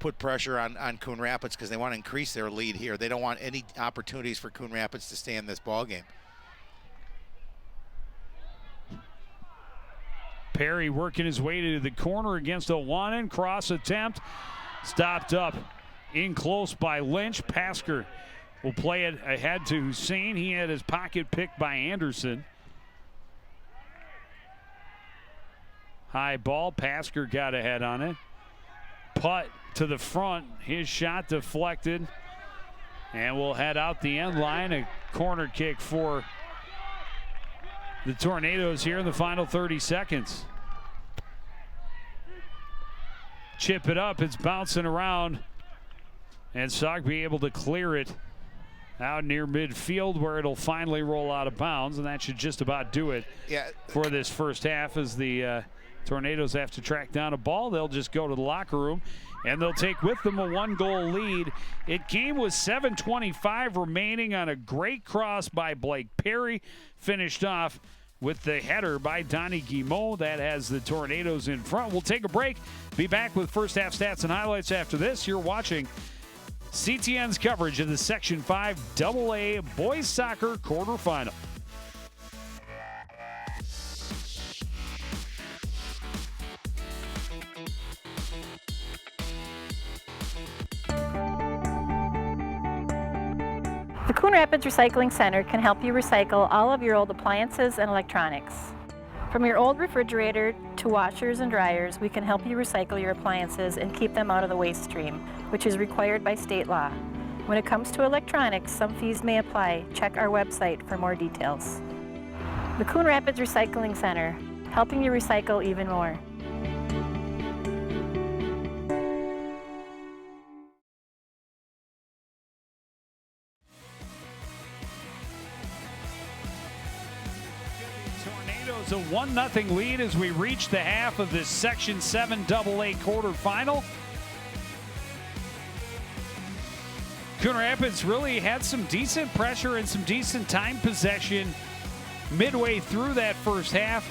put pressure on Coon Rapids because they want to increase their lead here. They don't want any opportunities for Coon Rapids to stay in this ball game. Perry working his way to the corner against Alwanid. Cross attempt. Stopped up in close by Lynch. Pasker will play it ahead to Hussein. He had his pocket picked by Anderson. High ball. Pasker got ahead on it. Putt to the front. His shot deflected. And we'll head out the end line. A corner kick for the Tornadoes here in the final 30 seconds. Chip it up, it's bouncing around, and Sogby able to clear it out near midfield where it'll finally roll out of bounds, and that should just about do it for this first half as the Tornadoes have to track down a ball. They'll just go to the locker room, and they'll take with them a 1-goal lead. It came with 7:25 remaining on a great cross by Blake Perry, finished off with the header by Donnie Guimont. That has the Tornadoes in front. We'll take a break. Be back with first half stats and highlights after this. You're watching CTN's coverage of the Section 5 AA Boys Soccer quarterfinal. The Coon Rapids Recycling Center can help you recycle all of your old appliances and electronics. From your old refrigerator to washers and dryers, we can help you recycle your appliances and keep them out of the waste stream, which is required by state law. When it comes to electronics, some fees may apply. Check our website for more details. The Coon Rapids Recycling Center, helping you recycle even more. Tornadoes a 1-0 lead as we reach the half of this Section 7 AA quarterfinal. Coon Rapids really had some decent pressure and some decent time possession midway through that first half.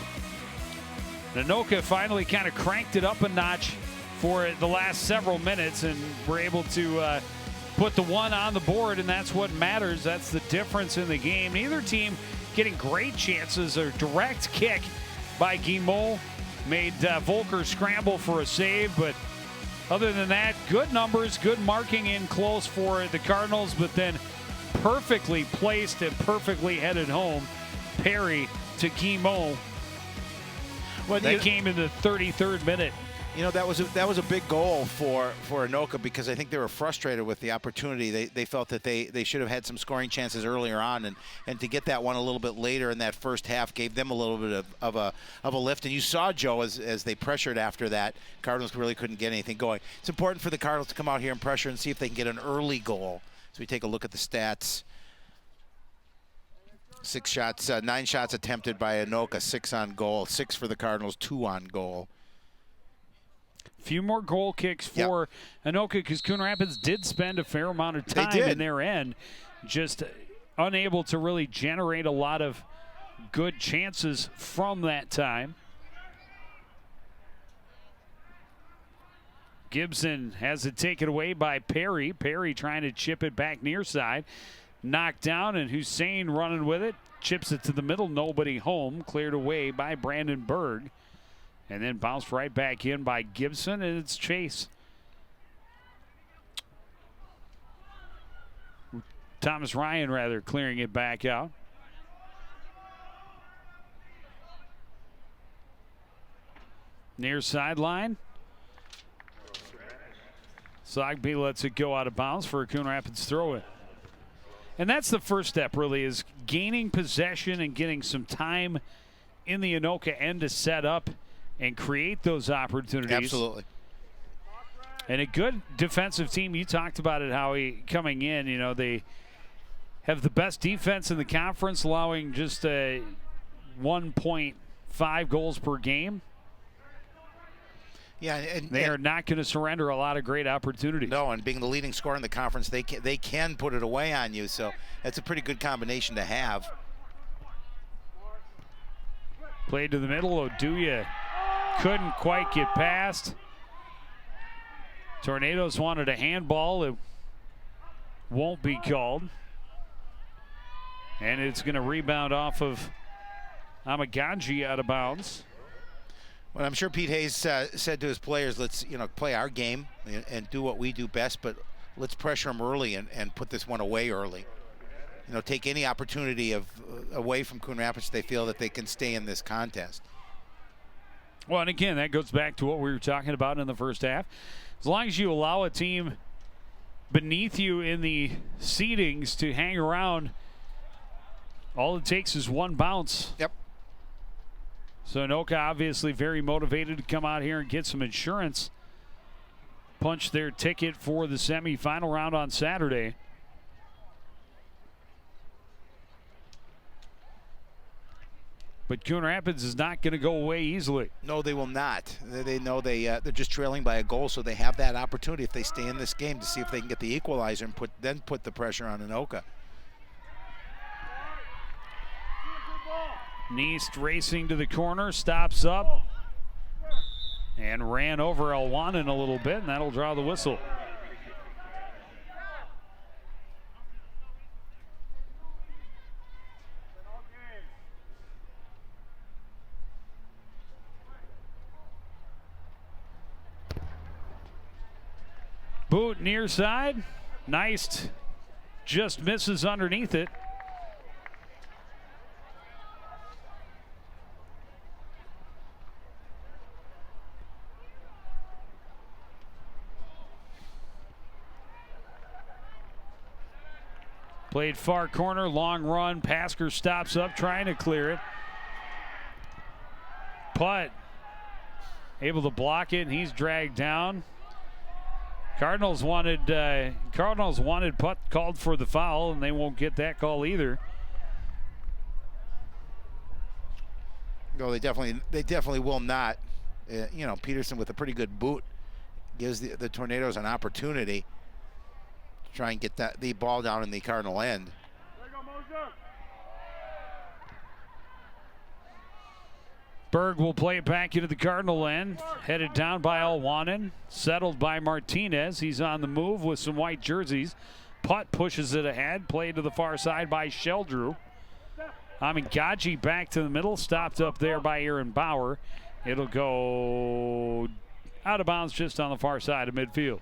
Anoka finally kind of cranked it up a notch for the last several minutes and were able to put the one on the board, and that's what matters. That's the difference in the game. Neither team getting great chances. A direct kick by Guimont made Volker scramble for a save, but other than that, good numbers, good marking in close for the Cardinals, but then perfectly placed and perfectly headed home. Perry to Guimont. Well, that came in the 33rd minute. You know, that was a big goal for Anoka because I think they were frustrated with the opportunity. They felt that they should have had some scoring chances earlier on, and to get that one a little bit later in that first half gave them a little bit of a lift. And you saw, Joe, as they pressured after that, Cardinals really couldn't get anything going. It's important for the Cardinals to come out here and pressure and see if they can get an early goal. So we take a look at the stats. 6 shots, 9 shots attempted by Anoka, 6 on goal, 6 for the Cardinals, 2 on goal. Few more goal kicks for Anoka because Coon Rapids did spend a fair amount of time in their end, just unable to really generate a lot of good chances from that time. Gibson has it taken away by Perry. Perry trying to chip it back near side. Knocked down, and Hussein running with it. Chips it to the middle, nobody home. Cleared away by Brandon Berg. And then bounced right back in by Gibson, and it's Chase. Thomas Ryan, rather, clearing it back out. Near sideline. Sogby lets it go out of bounds for a Coon Rapids throw-in. And that's the first step, really, is gaining possession and getting some time in the Anoka end to set up and create those opportunities. Absolutely. And a good defensive team. You talked about it, Howie, coming in. You know, they have the best defense in the conference, allowing just 1.5 goals per game. Yeah, and they are not going to surrender a lot of great opportunities. No, and being the leading scorer in the conference, they can put it away on you. So that's a pretty good combination to have. Played to the middle. Oduya couldn't quite get past. Tornadoes wanted a handball. It won't be called. And it's going to rebound off of Amaganji out of bounds. Well, I'm sure Pete Hayes said to his players, let's play our game and do what we do best, but let's pressure them early and put this one away early. Take any opportunity away from Coon Rapids they feel that they can stay in this contest. Well, and again, that goes back to what we were talking about in the first half. As long as you allow a team beneath you in the seedings to hang around, all it takes is one bounce. Yep. So Anoka obviously very motivated to come out here and get some insurance. Punch their ticket for the semifinal round on Saturday. But Coon Rapids is not going to go away easily. No, they will not. They know they're just trailing by a goal, so they have that opportunity if they stay in this game to see if they can get the equalizer and then put the pressure on Anoka. Neist racing to the corner, stops up, and ran over Elwanen a little bit, and that'll draw the whistle. Boot near side. Neist just misses underneath it. Played far corner, long run. Pasker stops up, trying to clear it. Putt able to block it, and he's dragged down. Cardinals wanted putt called for the foul, and they won't get that call either. No, they definitely will not. You know, Peterson with a pretty good boot gives the Tornadoes an opportunity to try and get the ball down in the Cardinal end. Berg will play it back into the Cardinal end. Headed down by Elwanen. Settled by Martinez. He's on the move with some white jerseys. Putt pushes it ahead. Played to the far side by Sheldrew. Gaji back to the middle. Stopped up there by Aaron Bauer. It'll go out of bounds just on the far side of midfield.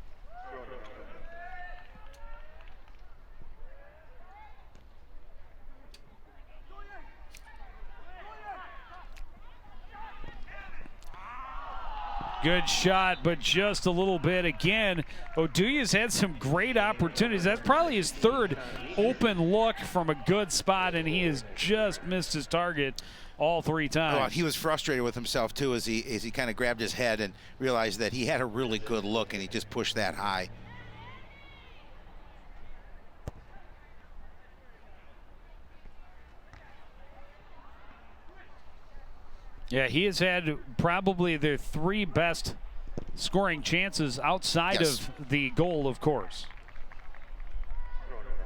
Good shot, but just a little bit. Again, Oduya's had some great opportunities. That's probably his third open look from a good spot, and he has just missed his target all three times. Oh, he was frustrated with himself, too, as he kind of grabbed his head and realized that he had a really good look, and he just pushed that high. Yeah, he has had probably their three best scoring chances outside of the goal, of course.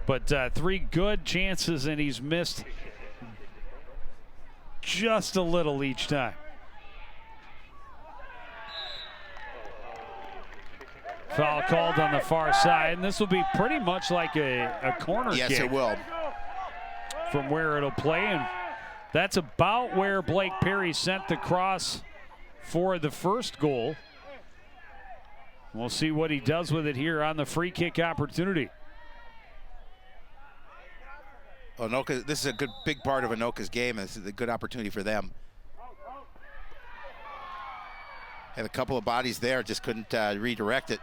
But three good chances, and he's missed just a little each time. Foul called on the far side, and this will be pretty much like a corner kick. Yes, it will. From where it'll play, and that's about where Blake Perry sent the cross for the first goal. We'll see what he does with it here on the free kick opportunity. Anoka, this is a big part of Anoka's game. This is a good opportunity for them. Had a couple of bodies there, just couldn't redirect it.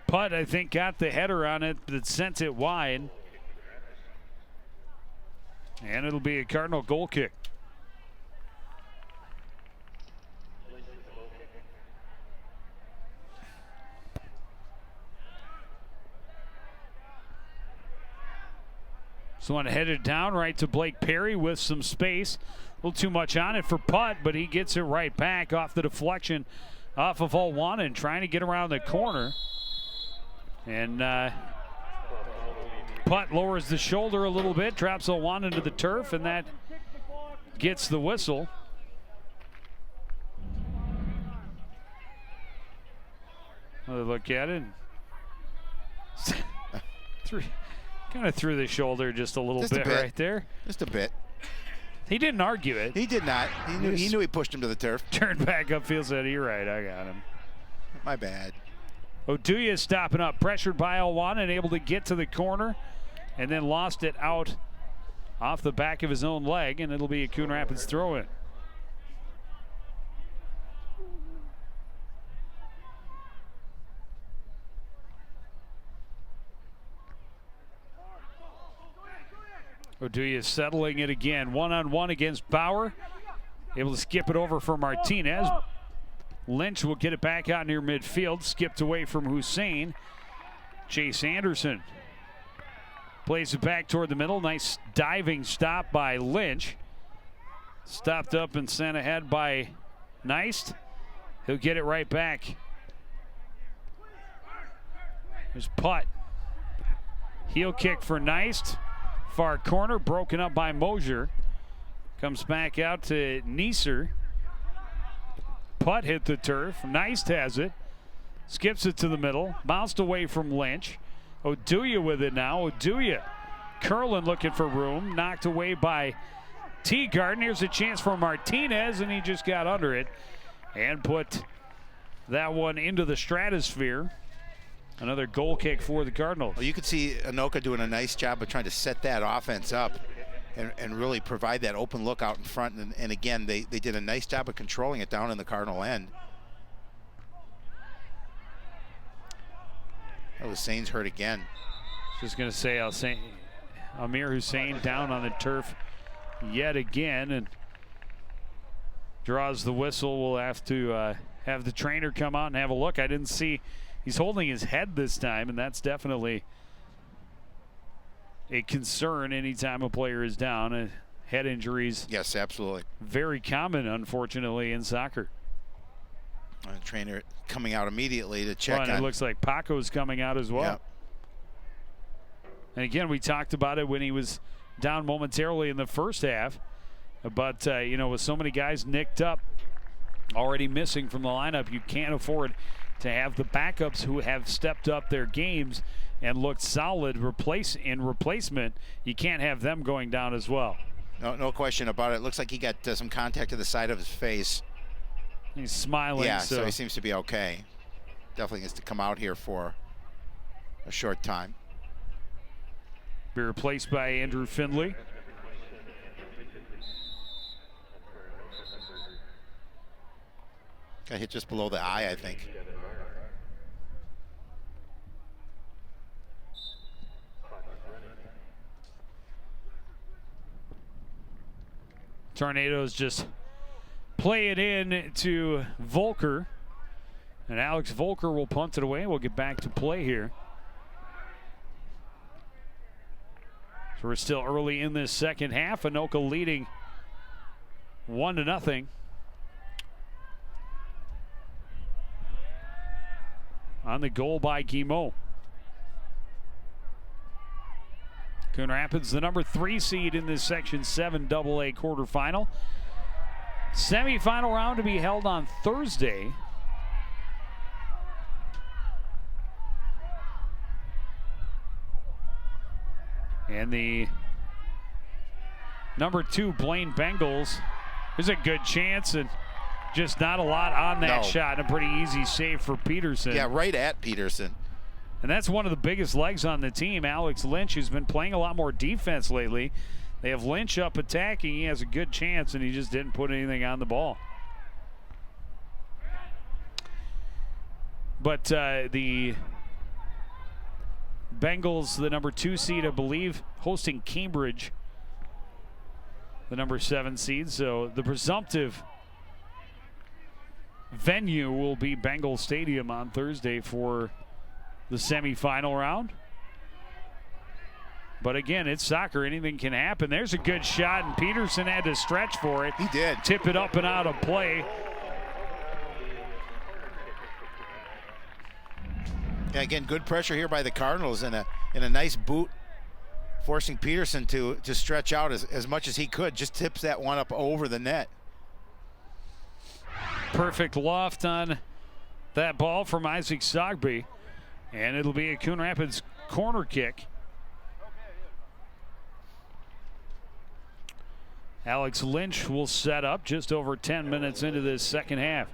Putt, I think, got the header on it, but sent it wide. And it'll be a Cardinal goal kick. So one headed down right to Blake Perry with some space. A little too much on it for Putt, but he gets it right back off the deflection off of Elwanen, trying to get around the corner. And Putt lowers the shoulder a little bit, drops Elwanen to the turf, and that gets the whistle. Another look at it. Kind of threw the shoulder just a little bit right there. Just a bit. He didn't argue it. He did not. He knew he pushed him to the turf. Turned back upfield, said, "You're right, I got him." My bad. Oduya is stopping up, pressured by Elwanen, able to get to the corner, and then lost it out off the back of his own leg, and it'll be a Coon Rapids throw-in. Oduya settling it again. One-on-one against Bauer. Able to skip it over for Martinez. Lynch will get it back out near midfield. Skipped away from Hussein. Chase Anderson plays it back toward the middle. Nice diving stop by Lynch. Stopped up and sent ahead by Neist. He'll get it right back. There's Putt. Heel kick for Neist. Far corner, broken up by Mosier. Comes back out to Neeser. Putt hit the turf. Neist has it. Skips it to the middle. Bounced away from Lynch. Oduya with it now. Oduya curling, looking for room. Knocked away by Teagarden. Here's a chance for Martinez, and he just got under it and put that one into the stratosphere. Another goal kick for the Cardinals. Well, you could see Anoka doing a nice job of trying to set that offense up and really provide that open look out in front. And again, they did a nice job of controlling it down in the Cardinal end. Oh, Hussein's hurt again. Just going to say Amir Hussein down on the turf yet again, and draws the whistle. We'll have to have the trainer come out and have a look. I didn't see. He's holding his head this time, and that's definitely a concern anytime a player is down. Head injuries. Yes, absolutely. Very common, unfortunately, in soccer. The trainer coming out immediately to check on. It looks like Paco's coming out as well. Yep. And again, we talked about it when he was down momentarily in the first half. But, with so many guys nicked up, already missing from the lineup, you can't afford to have the backups who have stepped up their games and looked solid in replacement. You can't have them going down as well. No question about it. Looks like he got some contact to the side of his face. He's smiling. Yeah, so he seems to be okay. Definitely gets to come out here for a short time. Be replaced by Andrew Findlay. Got hit just below the eye, I think. Tornadoes just play it in to Volker. And Alex Volker will punt it away. We'll get back to play here. So we're still early in this second half. Anoka leading 1-0. On the goal by Guimau. Coon Rapids, the number 3 seed in this Section 7 AA quarterfinal. Semi-final round to be held on Thursday. And the number 2 Blaine Bengals. There's a good chance, and just not a lot on that shot. And a pretty easy save for Peterson. Yeah, right at Peterson. And that's one of the biggest legs on the team, Alex Lynch, who's been playing a lot more defense lately. They have Lynch up attacking. He has a good chance, and he just didn't put anything on the ball. But the Bengals, the number 2 seed, I believe, hosting Cambridge, the number 7 seed. So the presumptive venue will be Bengal Stadium on Thursday for the semifinal round. But again, it's soccer. Anything can happen. There's a good shot, and Peterson had to stretch for it. He did. Tip it up and out of play. Yeah, again, good pressure here by the Cardinals, and a nice boot, forcing Peterson to stretch out as much as he could. Just tips that one up over the net. Perfect loft on that ball from Isaac Sogby. And it'll be a Coon Rapids corner kick. Alex Lynch will set up just over 10 minutes into this second half.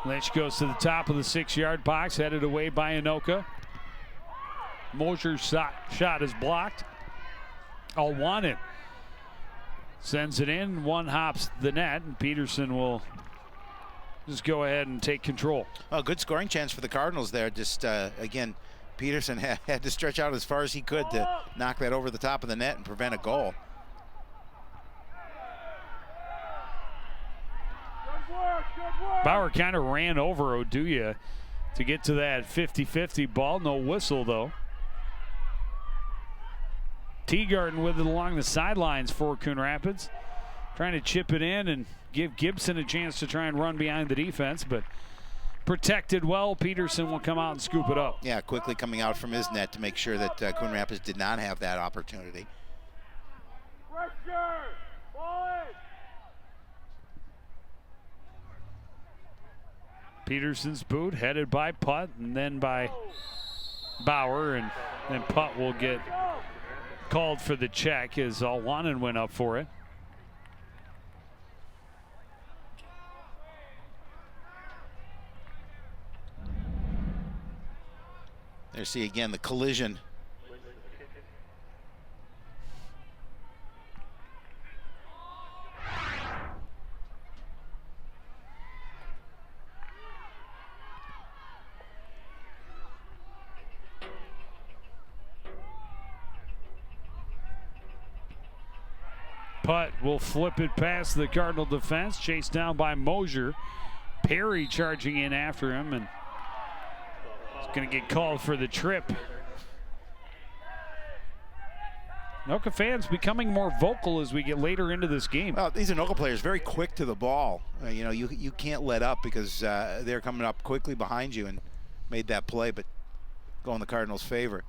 Lynch goes to the top of the 6-yard box, headed away by Anoka. Mosier's shot is blocked. Alwanen sends it in, one hops the net, and Peterson will just go ahead and take control. Oh, good scoring chance for the Cardinals there. Just, again, Peterson had to stretch out as far as he could to knock that over the top of the net and prevent a goal. Bauer kind of ran over Oduya to get to that 50-50 ball. No whistle, though. Teagarden with it along the sidelines for Coon Rapids. Trying to chip it in and give Gibson a chance to try and run behind the defense, but protected well. Peterson will come out and scoop it up. Yeah, quickly coming out from his net to make sure that Coon Rapids did not have that opportunity. Pressure! Boys! Peterson's boot headed by Putt and then by Bauer, and then Putt will get called for the check as Alwanen went up for it. There, see again the collision. Putt will flip it past the Cardinal defense, chased down by Mosier. Perry charging in after him, and he's going to get called for the trip. Anoka fans becoming more vocal as we get later into this game. Well, these Anoka players very quick to the ball. You know, you can't let up because they're coming up quickly behind you and made that play, but go in the Cardinals' favor.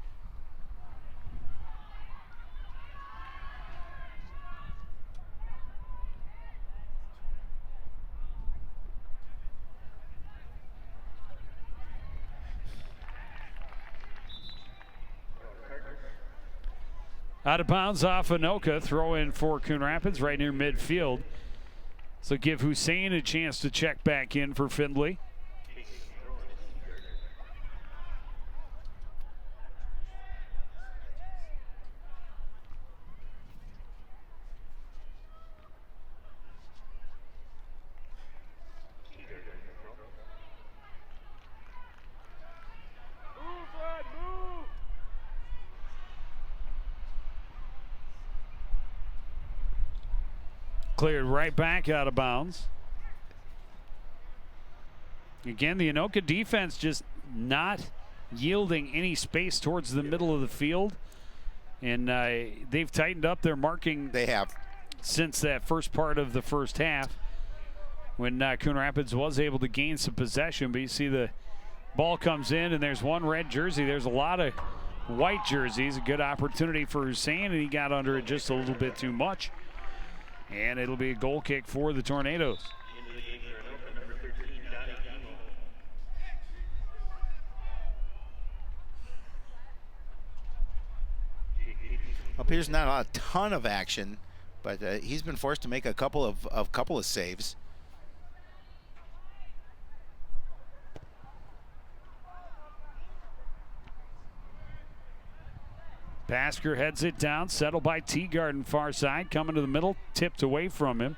Out of bounds off Anoka, throw in for Coon Rapids right near midfield. So give Hussein a chance to check back in for Findlay. Cleared right back out of bounds. Again, the Anoka defense just not yielding any space towards the middle of the field. And they've tightened up their marking. They have. Since that first part of the first half, when Coon Rapids was able to gain some possession. But you see the ball comes in, and there's one red jersey. There's a lot of white jerseys. A good opportunity for Hussein, and he got under it just a little bit too much. And it'll be a goal kick for the Tornadoes. Well, Peter's not a ton of action, but he's been forced to make a couple of saves. Basker heads it down, settled by Teagarden far side, coming to the middle, tipped away from him,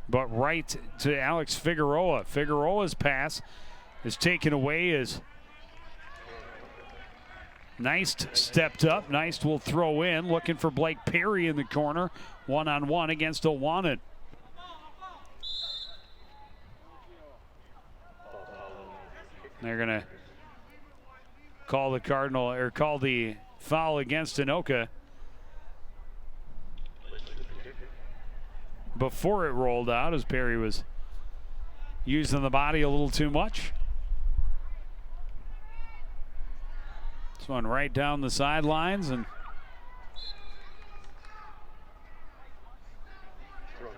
but right to Alex Figueroa. Figueroa's pass is taken away as Neist stepped up. Neist will throw in, looking for Blake Perry in the corner, one-on-one against Alwanen. They're gonna call the Cardinal, or call the foul against Anoka before it rolled out, as Perry was using the body a little too much. This one right down the sidelines, and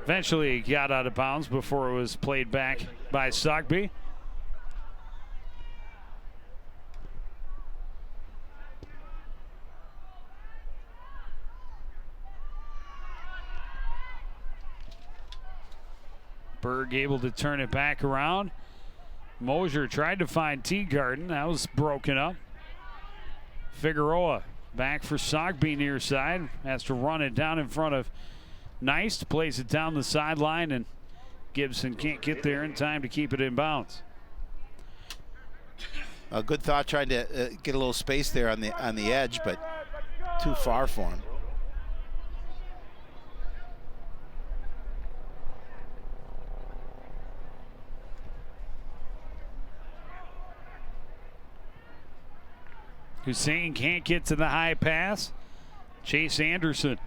eventually he got out of bounds before it was played back by Sockby. Berg able to turn it back around. Mosier tried to find Teagarden. That was broken up. Figueroa back for Sockby near side. Has to run it down in front of Neist. Plays it down the sideline and Gibson can't get there in time to keep it in bounds. A good thought trying to get a little space there on the edge, but too far for him. Hussein can't get to the high pass. Chase Anderson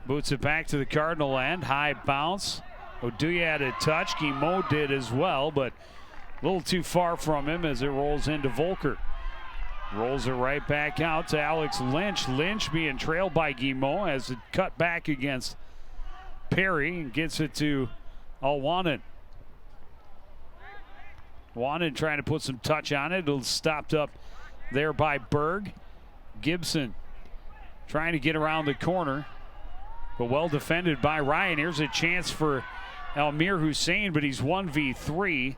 boots it back to the Cardinal end. High bounce. Oduya had a touch. Guimau did as well, but a little too far from him as it rolls into Volker. Rolls it right back out to Alex Lynch. Lynch being trailed by Guimau as it cut back against Perry and gets it to Alwanen. Wanen trying to put some touch on it. It'll stopped up there by Berg. Gibson trying to get around the corner, but well defended by Ryan. Here's a chance for Almir Hussein, but he's 1v3.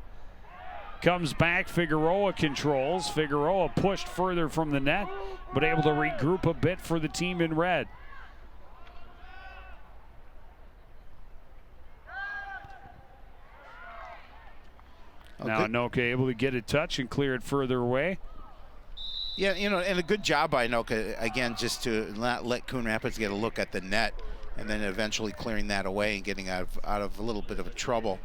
Comes back, Figueroa controls. Figueroa pushed further from the net, but able to regroup a bit for the team in red. Okay. Now Anoka able to get a touch and clear it further away. Yeah, and a good job by Anoka, again, just to not let Coon Rapids get a look at the net, and then eventually clearing that away and getting out of a little bit of trouble.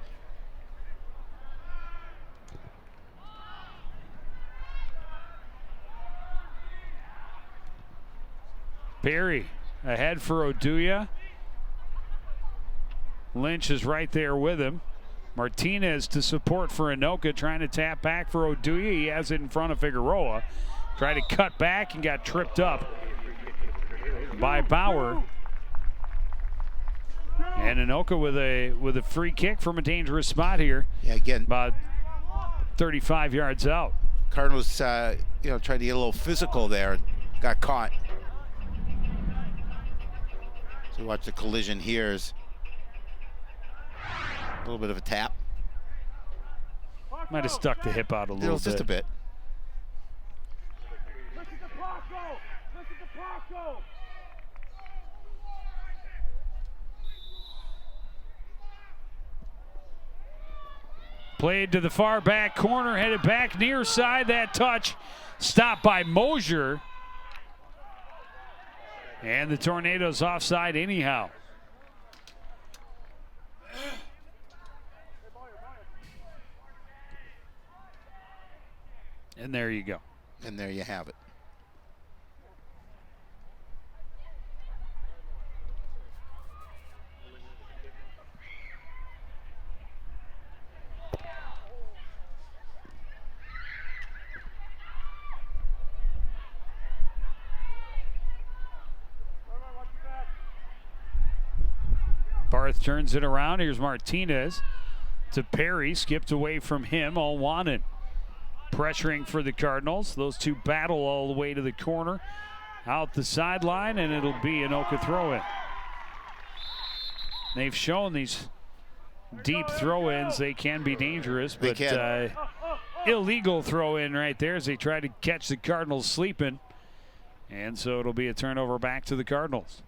Perry ahead for Oduya. Lynch is right there with him. Martinez to support for Anoka, trying to tap back for Oduya. He has it in front of Figueroa. Tried to cut back and got tripped up by Bauer. And Anoka with a free kick from a dangerous spot here. Yeah, again, about 35 yards out. Cardinals, tried to get a little physical there and got caught. So watch the collision here. Is a little bit of a tap. Might have stuck the hip out a little bit. Just a bit. Played to the far back corner, headed back near side. That touch stopped by Mosier. And the Tornadoes offside anyhow. And there you go. And there you have it. Barth turns it around. Here's Martinez to Perry. Skipped away from him. Alwanen pressuring for the Cardinals. Those two battle all the way to the corner. Out the sideline, and it'll be an Anoka throw-in. They've shown these deep throw-ins. They can be dangerous, but illegal throw-in right there as they try to catch the Cardinals sleeping. And so it'll be a turnover back to the Cardinals.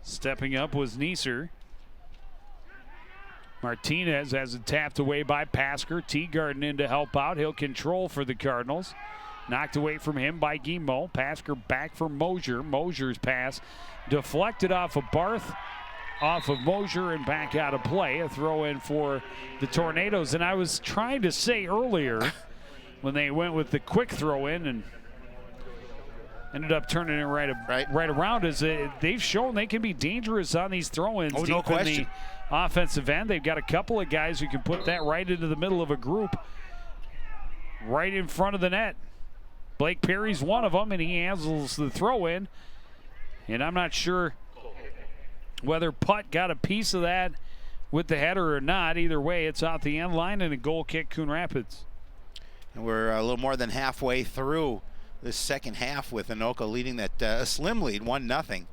Stepping up was Neeser. Martinez has it tapped away by Pasker. Teagarden in to help out. He'll control for the Cardinals. Knocked away from him by Guimau. Pasker back for Mosier. Mosier's pass deflected off of Barth, off of Mosier, and back out of play. A throw in for the Tornadoes. And I was trying to say earlier when they went with the quick throw in and ended up turning it right around, as they've shown they can be dangerous on these throw-ins deep no question. in the offensive end. They've got a couple of guys who can put that right into the middle of a group, right in front of the net. Blake Perry's one of them, and he handles the throw-in. And I'm not sure whether Putt got a piece of that with the header or not. Either way, it's out the end line and a goal kick, Coon Rapids. And we're a little more than halfway through this second half with Anoka leading that a slim lead, 1-0.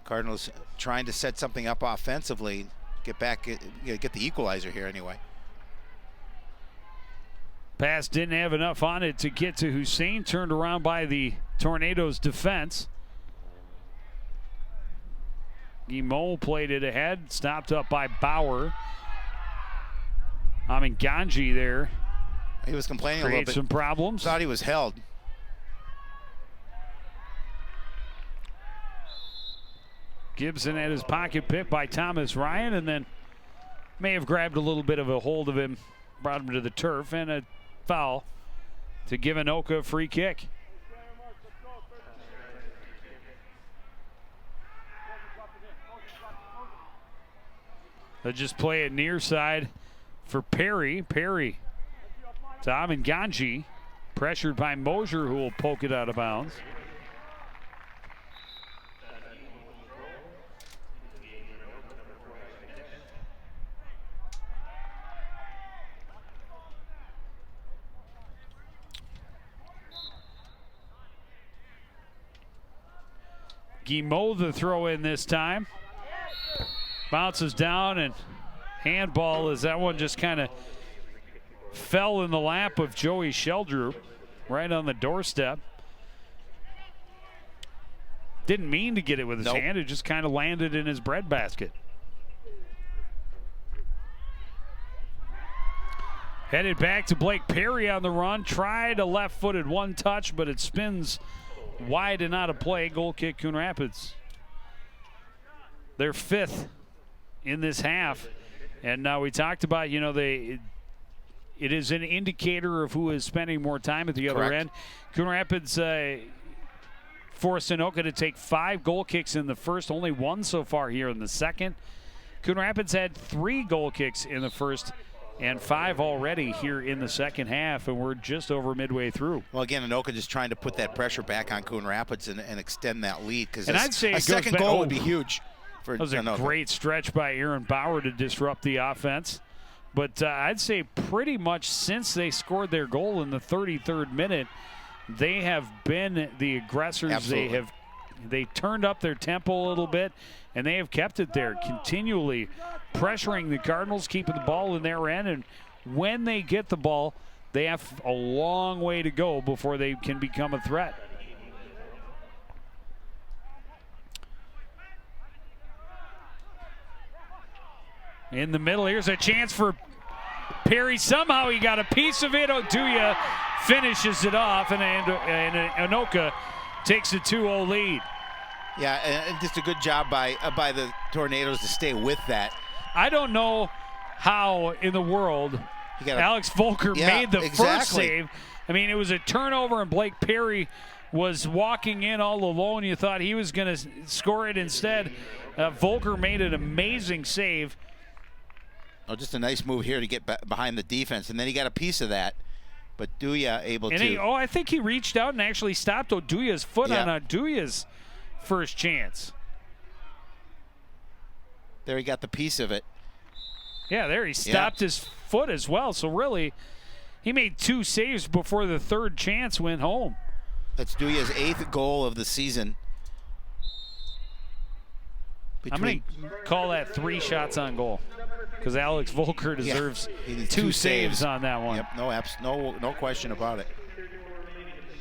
Cardinals trying to set something up offensively, get the equalizer here anyway. Pass didn't have enough on it to get to Hussein, turned around by the Tornadoes defense. Guimont played it ahead, stopped up by Bauer. Ganji there. He was complaining a little Creates bit. some problems. Thought he was held. Gibson had his pocket picked by Thomas Ryan, and then may have grabbed a little bit of a hold of him, brought him to the turf, and a foul to give Anoka a free kick. They'll just play it near side for Perry. Perry to Ganji, pressured by Mosier, who will poke it out of bounds. Guimont the throw in this time. Bounces down and handball as that one just kind of fell in the lap of Joey Sheldrew right on the doorstep. Didn't mean to get it with his hand. It just kind of landed in his breadbasket. Headed back to Blake Perry on the run. Tried a left-footed one touch, but it spins wide and out of play. Goal kick, Coon Rapids. They're fifth in this half. And now we talked about, it is an indicator of who is spending more time at the other end. Coon Rapids forced Anoka to take 5 goal kicks in the first, only 1 so far here in the second. Coon Rapids had 3 goal kicks in the first and 5 already here in the second half, and we're just over midway through. Well, again, Anoka just trying to put that pressure back on Coon Rapids and extend that lead, because I'd say a second goal would be huge for That was a Anoka. great stretch by Aaron Bauer to disrupt the offense. But I'd say pretty much since they scored their goal in the 33rd minute, they have been the aggressors. Absolutely. They turned up their tempo a little bit, and they have kept it there, continually pressuring the Cardinals, keeping the ball in their end. And when they get the ball, they have a long way to go before they can become a threat. In the middle, here's a chance for Perry. Somehow he got a piece of it. Oduya finishes it off, and Anoka takes a 2-0 lead. Yeah, and just a good job by the Tornadoes to stay with that. I don't know how in the world Alex Volker made the first save. I mean, it was a turnover, and Blake Perry was walking in all alone. You thought he was going to score it instead. Volker made an amazing save. Oh, just a nice move here to get behind the defense, and then he got a piece of that. But Duya able to. I think he reached out and actually stopped Oduya's foot on Oduya's first chance. There he got the piece of it. Yeah, there he stopped his foot as well. So really, he made 2 saves before the third chance went home. That's Duya's 8th goal of the season. I'm going to call that 3 shots on goal, because Alex Volker deserves 2 saves on that one. Yep, no question about it.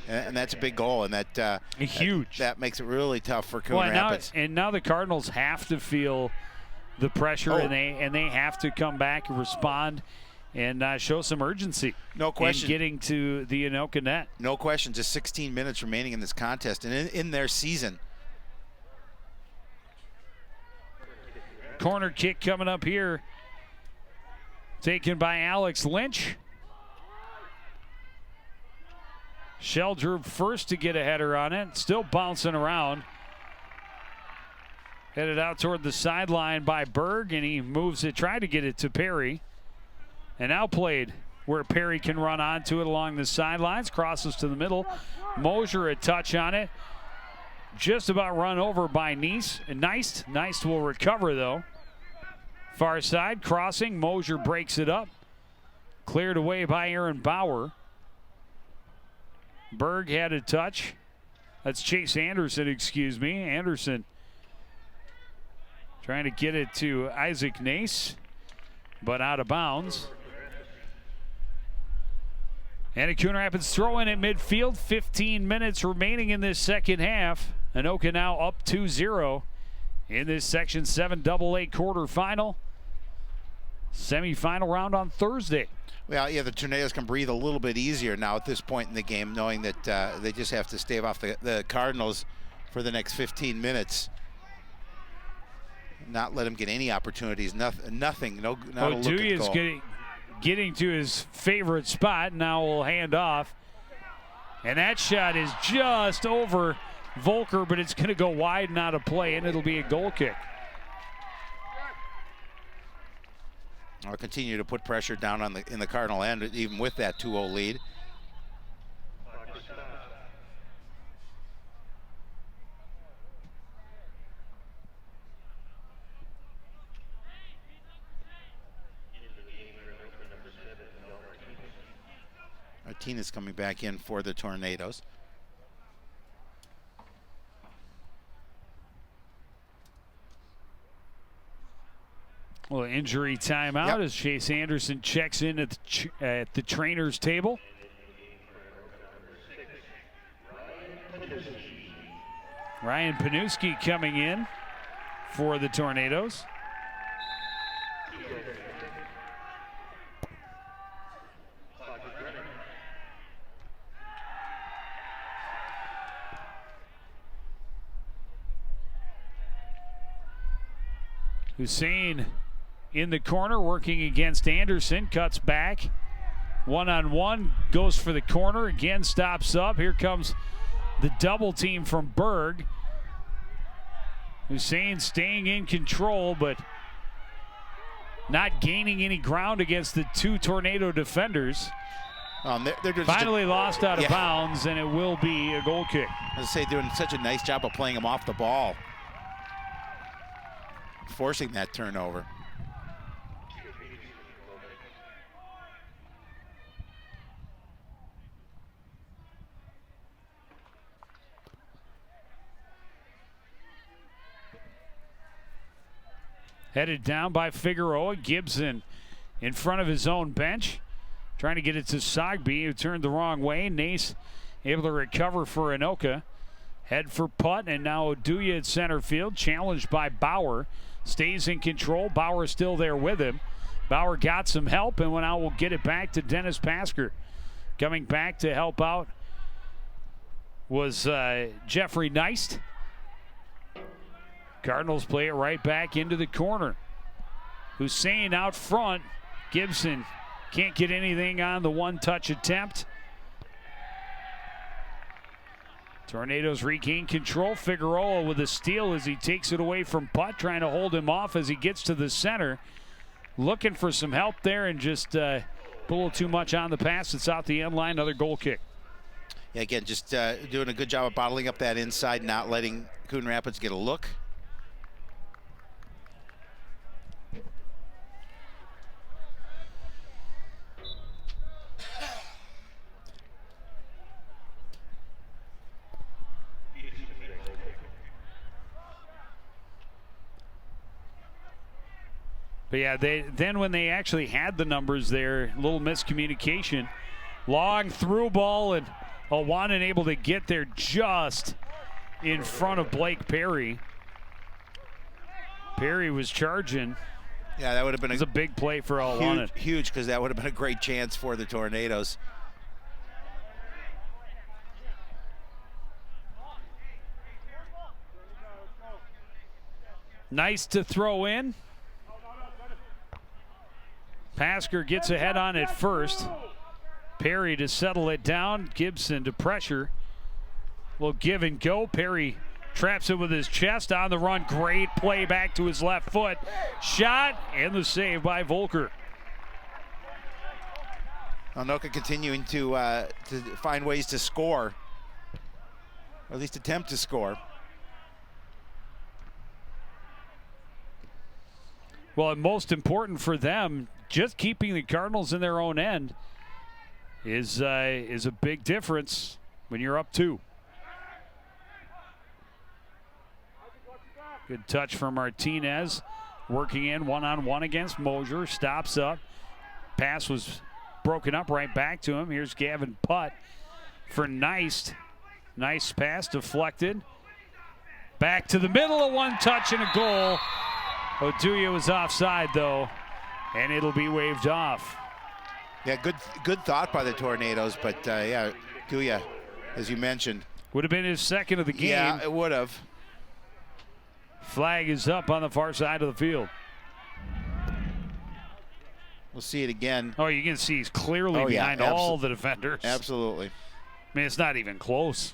And that's a big goal, and that huge. That makes it really tough for Coon Rapids. Now the Cardinals have to feel the pressure, and they have to come back and respond and show some urgency. No question. In getting to the Anoka net. No question. Just 16 minutes remaining in this contest and in their season. Corner kick coming up here, taken by Alex Lynch. Sheldrew first to get a header on it, still bouncing around. Headed out toward the sideline by Berg, and he moves it, tried to get it to Perry. And now played where Perry can run onto it along the sidelines, crosses to the middle. Mosier a touch on it. Just about run over by Neist. Neist will recover, though. Far side, crossing. Mosier breaks it up. Cleared away by Aaron Bauer. Berg had a touch. That's Chase Anderson, excuse me. Anderson trying to get it to Isaac Nace, but out of bounds. And a Coon Rapids throw in at midfield. 15 minutes remaining in this second half. Anoka now up 2-0 in this Section 7 AA quarterfinal. Semifinal round on Thursday. Well, yeah, the Tornadoes can breathe a little bit easier now at this point in the game, knowing that they just have to stave off the Cardinals for the next 15 minutes. Not let them get any opportunities, nothing, not a look at goal. Is getting to his favorite spot. Now we'll hand off. And that shot is just over Volker, but it's going to go wide and out of play, and it'll be a goal kick. I'll continue to put pressure down on in the Cardinal end, even with that 2-0 lead. Martinez coming back in for the Tornadoes. Well, injury timeout as Chase Anderson checks in at the trainer's table. Ryan Panuski coming in for the Tornadoes. Hussein in the corner working against Anderson, cuts back. One-on-one, goes for the corner, again stops up. Here comes the double team from Berg. Hussein staying in control, but not gaining any ground against the two Tornado defenders. They're Finally lost out of bounds, and it will be a goal kick. I say, doing such a nice job of playing him off the ball, forcing that turnover. Headed down by Figueroa. Gibson in front of his own bench, trying to get it to Sogby, who turned the wrong way. Nace able to recover for Anoka. Head for putt, and now Oduya at center field, challenged by Bauer. Stays in control. Bauer still there with him. Bauer got some help, and now we'll get it back to Dennis Pasker. Coming back to help out was Jeffrey Neist. Cardinals play it right back into the corner. Hussein out front. Gibson can't get anything on the one-touch attempt. Tornadoes regain control. Figueroa with a steal as he takes it away from Putt, trying to hold him off as he gets to the center. Looking for some help there and just put a little too much on the pass. It's out the end line. Another goal kick. Yeah, again, just doing a good job of bottling up that inside, not letting Coon Rapids get a look. But yeah, then when they actually had the numbers there, a little miscommunication. Long through ball, and Awanan able to get there just in front of Blake Perry. Perry was charging. Yeah, that would have been a big play for Awanan. Huge, because that would have been a great chance for the Tornadoes. Nice to throw in. Pasker gets ahead on it first. Perry to settle it down. Gibson to pressure. Will give and go. Perry traps it with his chest on the run. Great play back to his left foot. Shot and the save by Volker. Anoka continuing to find ways to score, or at least attempt to score. Well, and most important for them, just keeping the Cardinals in their own end is a big difference when you're up 2. Good touch from Martinez, working in one-on-one against Mosier. Stops up. Pass was broken up right back to him. Here's Gavin Putt for Neist. Nice pass deflected. Back to the middle, a one touch and a goal. Oduya was offside though, and it'll be waved off. Yeah, good thought by the Tornadoes, but yeah, Oduya, as you mentioned. Would have been his second of the game. Yeah, it would have. Flag is up on the far side of the field. We'll see it again. Oh, you can see he's clearly behind all the defenders. Absolutely. I mean, it's not even close.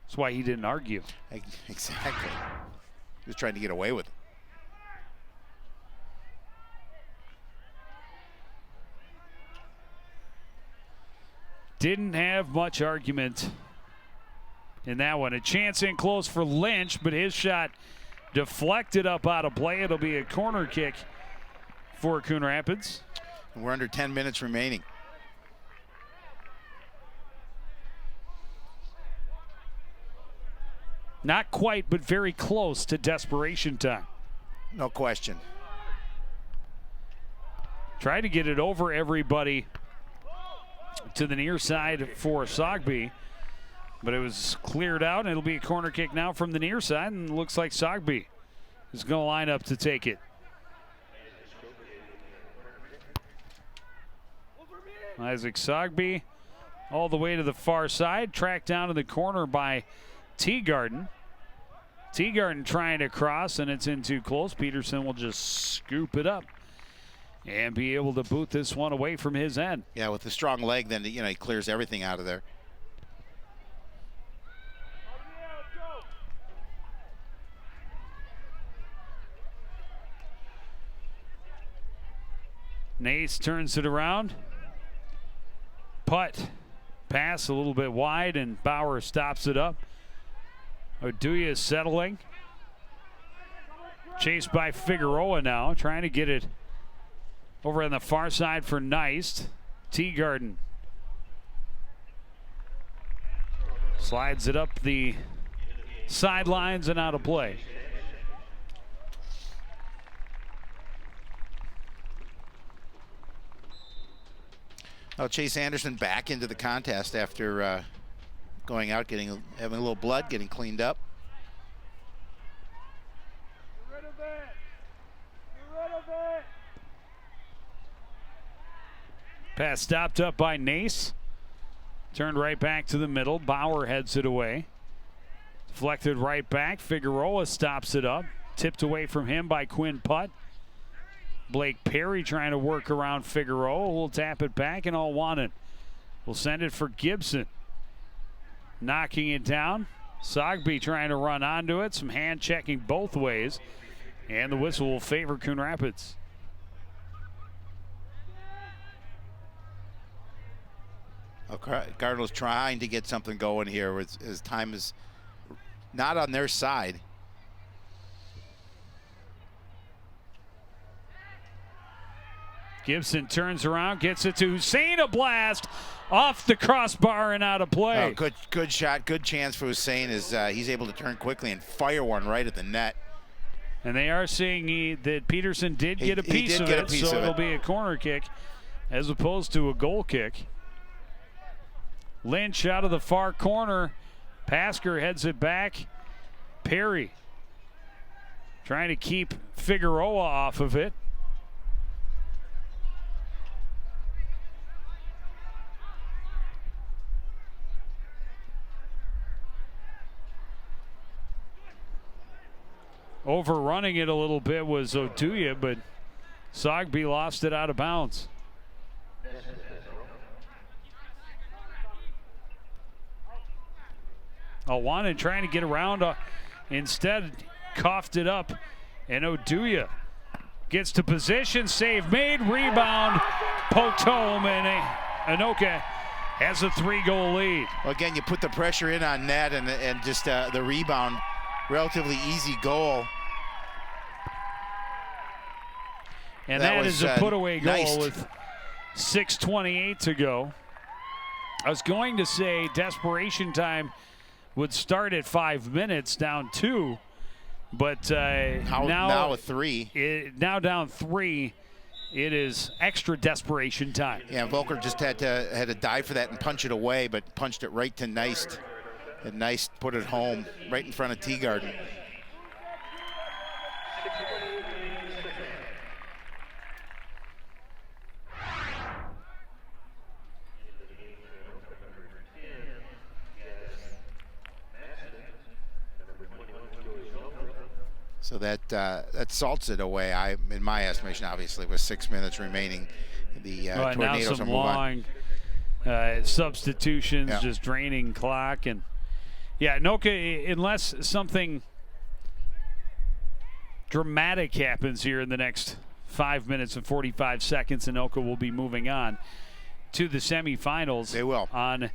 That's why he didn't argue. Exactly. He was trying to get away with it. Didn't have much argument in that one. A chance in close for Lynch, but his shot deflected up out of play. It'll be a corner kick for Coon Rapids. And we're under 10 minutes remaining. Not quite, but very close to desperation time. No question. Tried to get it over everybody to the near side for Sogby, but it was cleared out, and it'll be a corner kick now from the near side, and it looks like Sogby is going to line up to take it. Isaac Sogby all the way to the far side, tracked down in the corner by Teagarden. Teagarden trying to cross, and it's in too close. Peterson will just scoop it up and be able to boot this one away from his end. Yeah, with the strong leg, then he clears everything out of there. Nace turns it around. Putt pass a little bit wide, and Bauer stops it up. Oduya is settling. Chased by Figueroa now, trying to get it over on the far side for Neist. Teagarden slides it up the sidelines and out of play. Oh, Chase Anderson back into the contest after going out, having a little blood, getting cleaned up. Get rid of it. Get rid of it. Pass stopped up by Nace. Turned right back to the middle. Bauer heads it away. Deflected right back. Figueroa stops it up. Tipped away from him by Quinn Putt. Blake Perry trying to work around Figueroa. Will tap it back, and all wanted. We'll send it for Gibson. Knocking it down. Sogby trying to run onto it. Some hand checking both ways. And the whistle will favor Coon Rapids. Cardinals trying to get something going here as time is not on their side. Gibson turns around, gets it to Hussein, a blast off the crossbar and out of play. Oh, good shot, good chance for Hussein as he's able to turn quickly and fire one right at the net. And they are saying that Peterson did get a piece of it, so it'll be a corner kick as opposed to a goal kick. Lynch out of the far corner. Pasker heads it back. Perry trying to keep Figueroa off of it. Overrunning it a little bit was Oduya, but Sogby lost it out of bounds. Wanted trying to get around. Instead, coughed it up. And Oduya gets to position. Save made. Rebound. Poked home. And Anoka has a 3-goal lead. Well, again, you put the pressure in on net and just the rebound. Relatively easy goal. And that is a put-away goal nice. with 6:28 to go. I was going to say desperation time would start at 5 minutes, down 2. But now a 3. Now down 3. It is extra desperation time. Yeah, Volker just had to dive for that and punch it away, but punched it right to Neist. And nice, put it home right in front of Teagarden. So that salts it away. In my estimation, obviously, with 6 minutes remaining, the Tornadoes now will some move on. long substitutions, Yeah. just draining clock, and yeah, Anoka, unless something dramatic happens here in the next 5 minutes and 45 seconds, Anoka will be moving on to the semifinals. They will on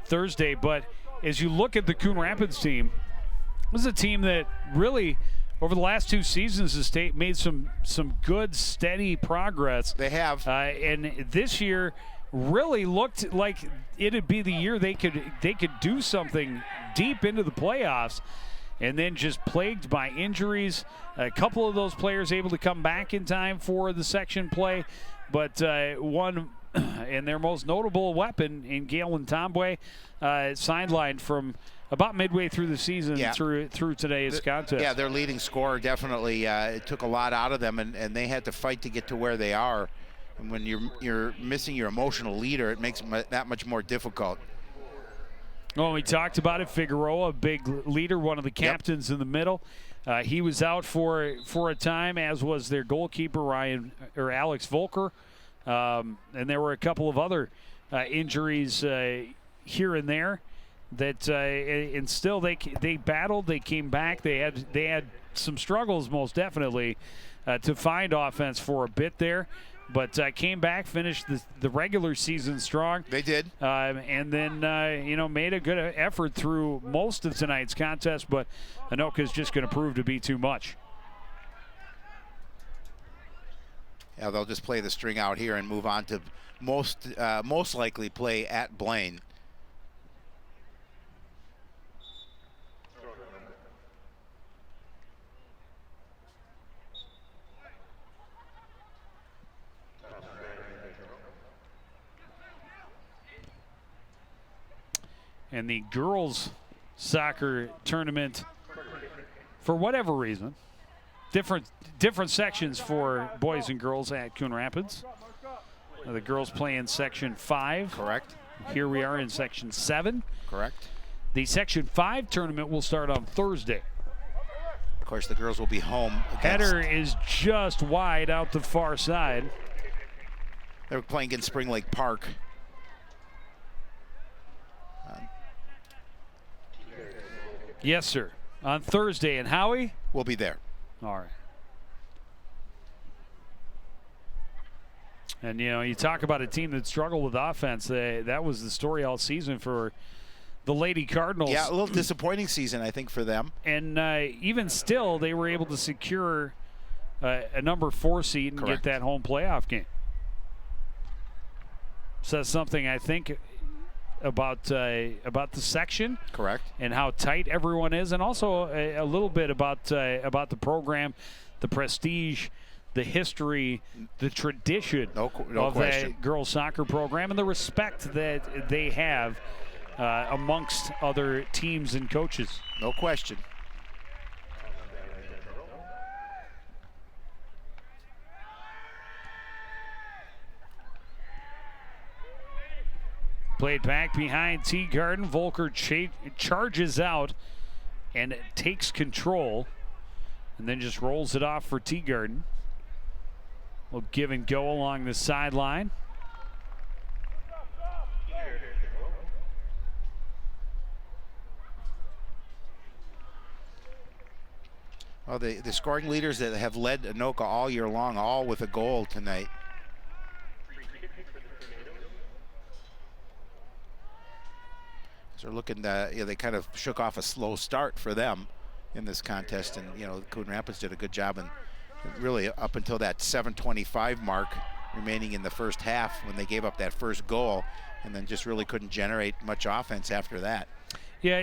Thursday. But as you look at the Coon Rapids team, this is a team that really, over the last 2 seasons, has made some good, steady progress. They have. And this year really looked like it'd be the year they could do something deep into the playoffs, and then just plagued by injuries. A couple of those players able to come back in time for the section play, but one and their most notable weapon in Galen Tombwe sidelined from about midway through the season through today's contest. Yeah, their leading scorer definitely it took a lot out of them, and they had to fight to get to where they are. And when you're missing your emotional leader, it makes it that much more difficult. Well, we talked about it. Figueroa, a big leader, one of the captains in the middle. He was out for a time, as was their goalkeeper, Alex Volker. And there were a couple of other injuries here and there. That and still they battled. They came back. They had some struggles, most definitely, to find offense for a bit there. But came back, finished the regular season strong. They did. And then, made a good effort through most of tonight's contest, but Anoka is just going to prove to be too much. Yeah, they'll just play the string out here and move on to most likely play at Blaine. And the girls' soccer tournament, for whatever reason, different sections for boys and girls at Coon Rapids. The girls play in Section 5. Correct. Here we are in Section 7. Correct. The Section 5 tournament will start on Thursday. Of course, the girls will be home. Header is just wide out the far side. They were playing against Spring Lake Park. Yes, sir. On Thursday. And Howie? We'll be there. All right. And, you talk about a team that struggled with offense. That was the story all season for the Lady Cardinals. Yeah, a little disappointing season, I think, for them. And even still, they were able to secure a number 4 seed and get that home playoff game. Says something, I think, about the section, correct, and how tight everyone is, and also a little bit about the program, the prestige, the history, the tradition of that girls soccer program, and the respect that they have amongst other teams and coaches. No question. Played back behind Teagarden. Volker charges out and takes control, and then just rolls it off for Teagarden. We'll give and go along the sideline. Well, the scoring leaders that have led Anoka all year long, all with a goal tonight. So they're looking, they kind of shook off a slow start for them in this contest, and Coon Rapids did a good job, and really up until that 7:25 mark remaining in the first half when they gave up that first goal, and then just really couldn't generate much offense after that. Yeah,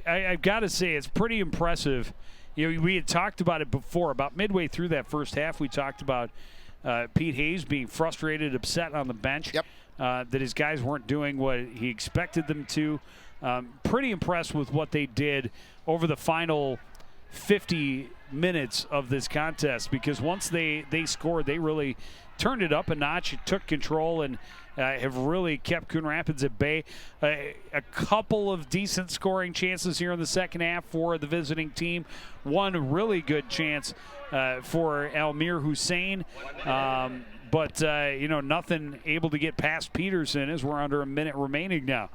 I've got to say it's pretty impressive. We had talked about it before. About midway through that first half, we talked about Pete Hayes being frustrated, upset on the bench. Yep. That his guys weren't doing what he expected them to. Pretty impressed with what they did over the final 50 minutes of this contest, because once they scored, they really turned it up a notch, took control, and have really kept Coon Rapids at bay. A couple of decent scoring chances here in the second half for the visiting team. One really good chance for Almir Hussein. But nothing able to get past Peterson as we're under a minute remaining now.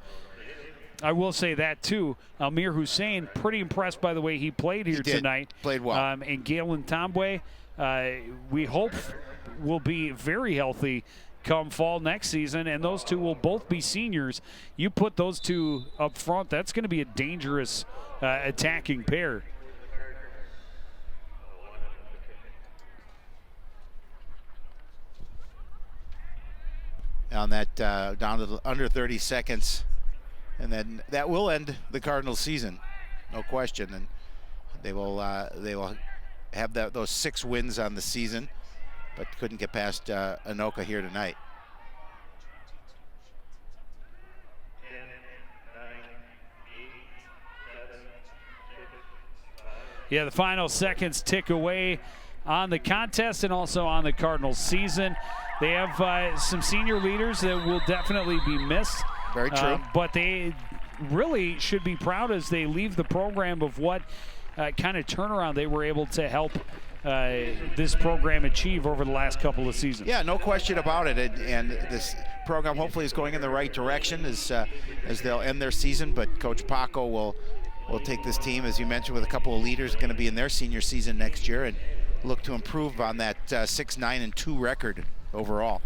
I will say that, too. Almir Hussein, pretty impressed by the way he played here tonight. Played well. And Galen Tombwe, we hope will be very healthy come fall next season, and those two will both be seniors. You put those two up front, that's going to be a dangerous attacking pair. On that down to under 30 seconds, and then that will end the Cardinals season, no question. And they will have those 6 wins on the season, but couldn't get past Anoka here tonight. Yeah, the final seconds tick away on the contest and also on the Cardinals season. They have some senior leaders that will definitely be missed. Very true. But they really should be proud as they leave the program of what kind of turnaround they were able to help this program achieve over the last couple of seasons. Yeah, no question about it. And this program hopefully is going in the right direction as they'll end their season. But Coach Paco will take this team, as you mentioned, with a couple of leaders going to be in their senior season next year, and look to improve on that 6-9-2 record overall.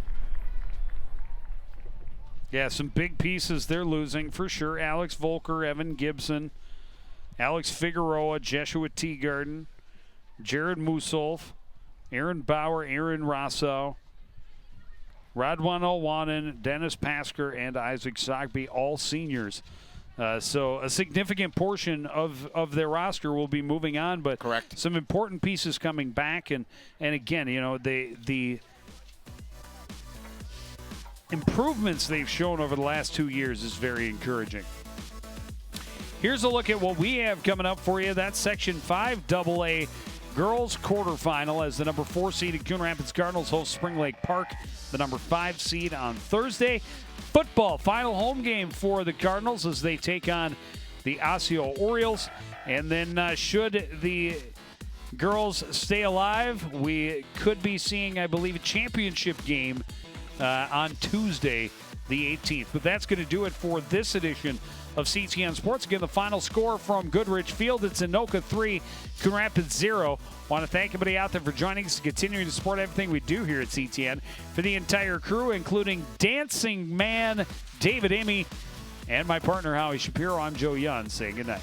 Yeah, some big pieces they're losing for sure. Alex Volker, Evan Gibson, Alex Figueroa, Jeshua Teagarden, Jared Musolf, Aaron Bauer, Aaron Rosso, Radwan Olwanen, Dennis Pasker, and Isaac Sogby, all seniors. So a significant portion of their roster will be moving on, but correct, some important pieces coming back. And again, the improvements they've shown over the last 2 years is very encouraging. Here's a look at what we have coming up for you. That's Section 5 AA girls quarterfinal as the number 4 seeded Coon Rapids Cardinals host Spring Lake Park, the number 5 seed, on Thursday. Football, final home game for the Cardinals as they take on the Osseo Orioles. And then should the girls stay alive, we could be seeing, I believe, a championship game on Tuesday, the 18th. But that's going to do it for this edition of CTN Sports. Again, the final score from Goodrich Field, it's Anoka 3, Coon Rapids 0. Want to thank everybody out there for joining us and continuing to support everything we do here at CTN. For the entire crew, including Dancing Man David Amy and my partner Howie Shapiro, I'm Joe Young saying goodnight.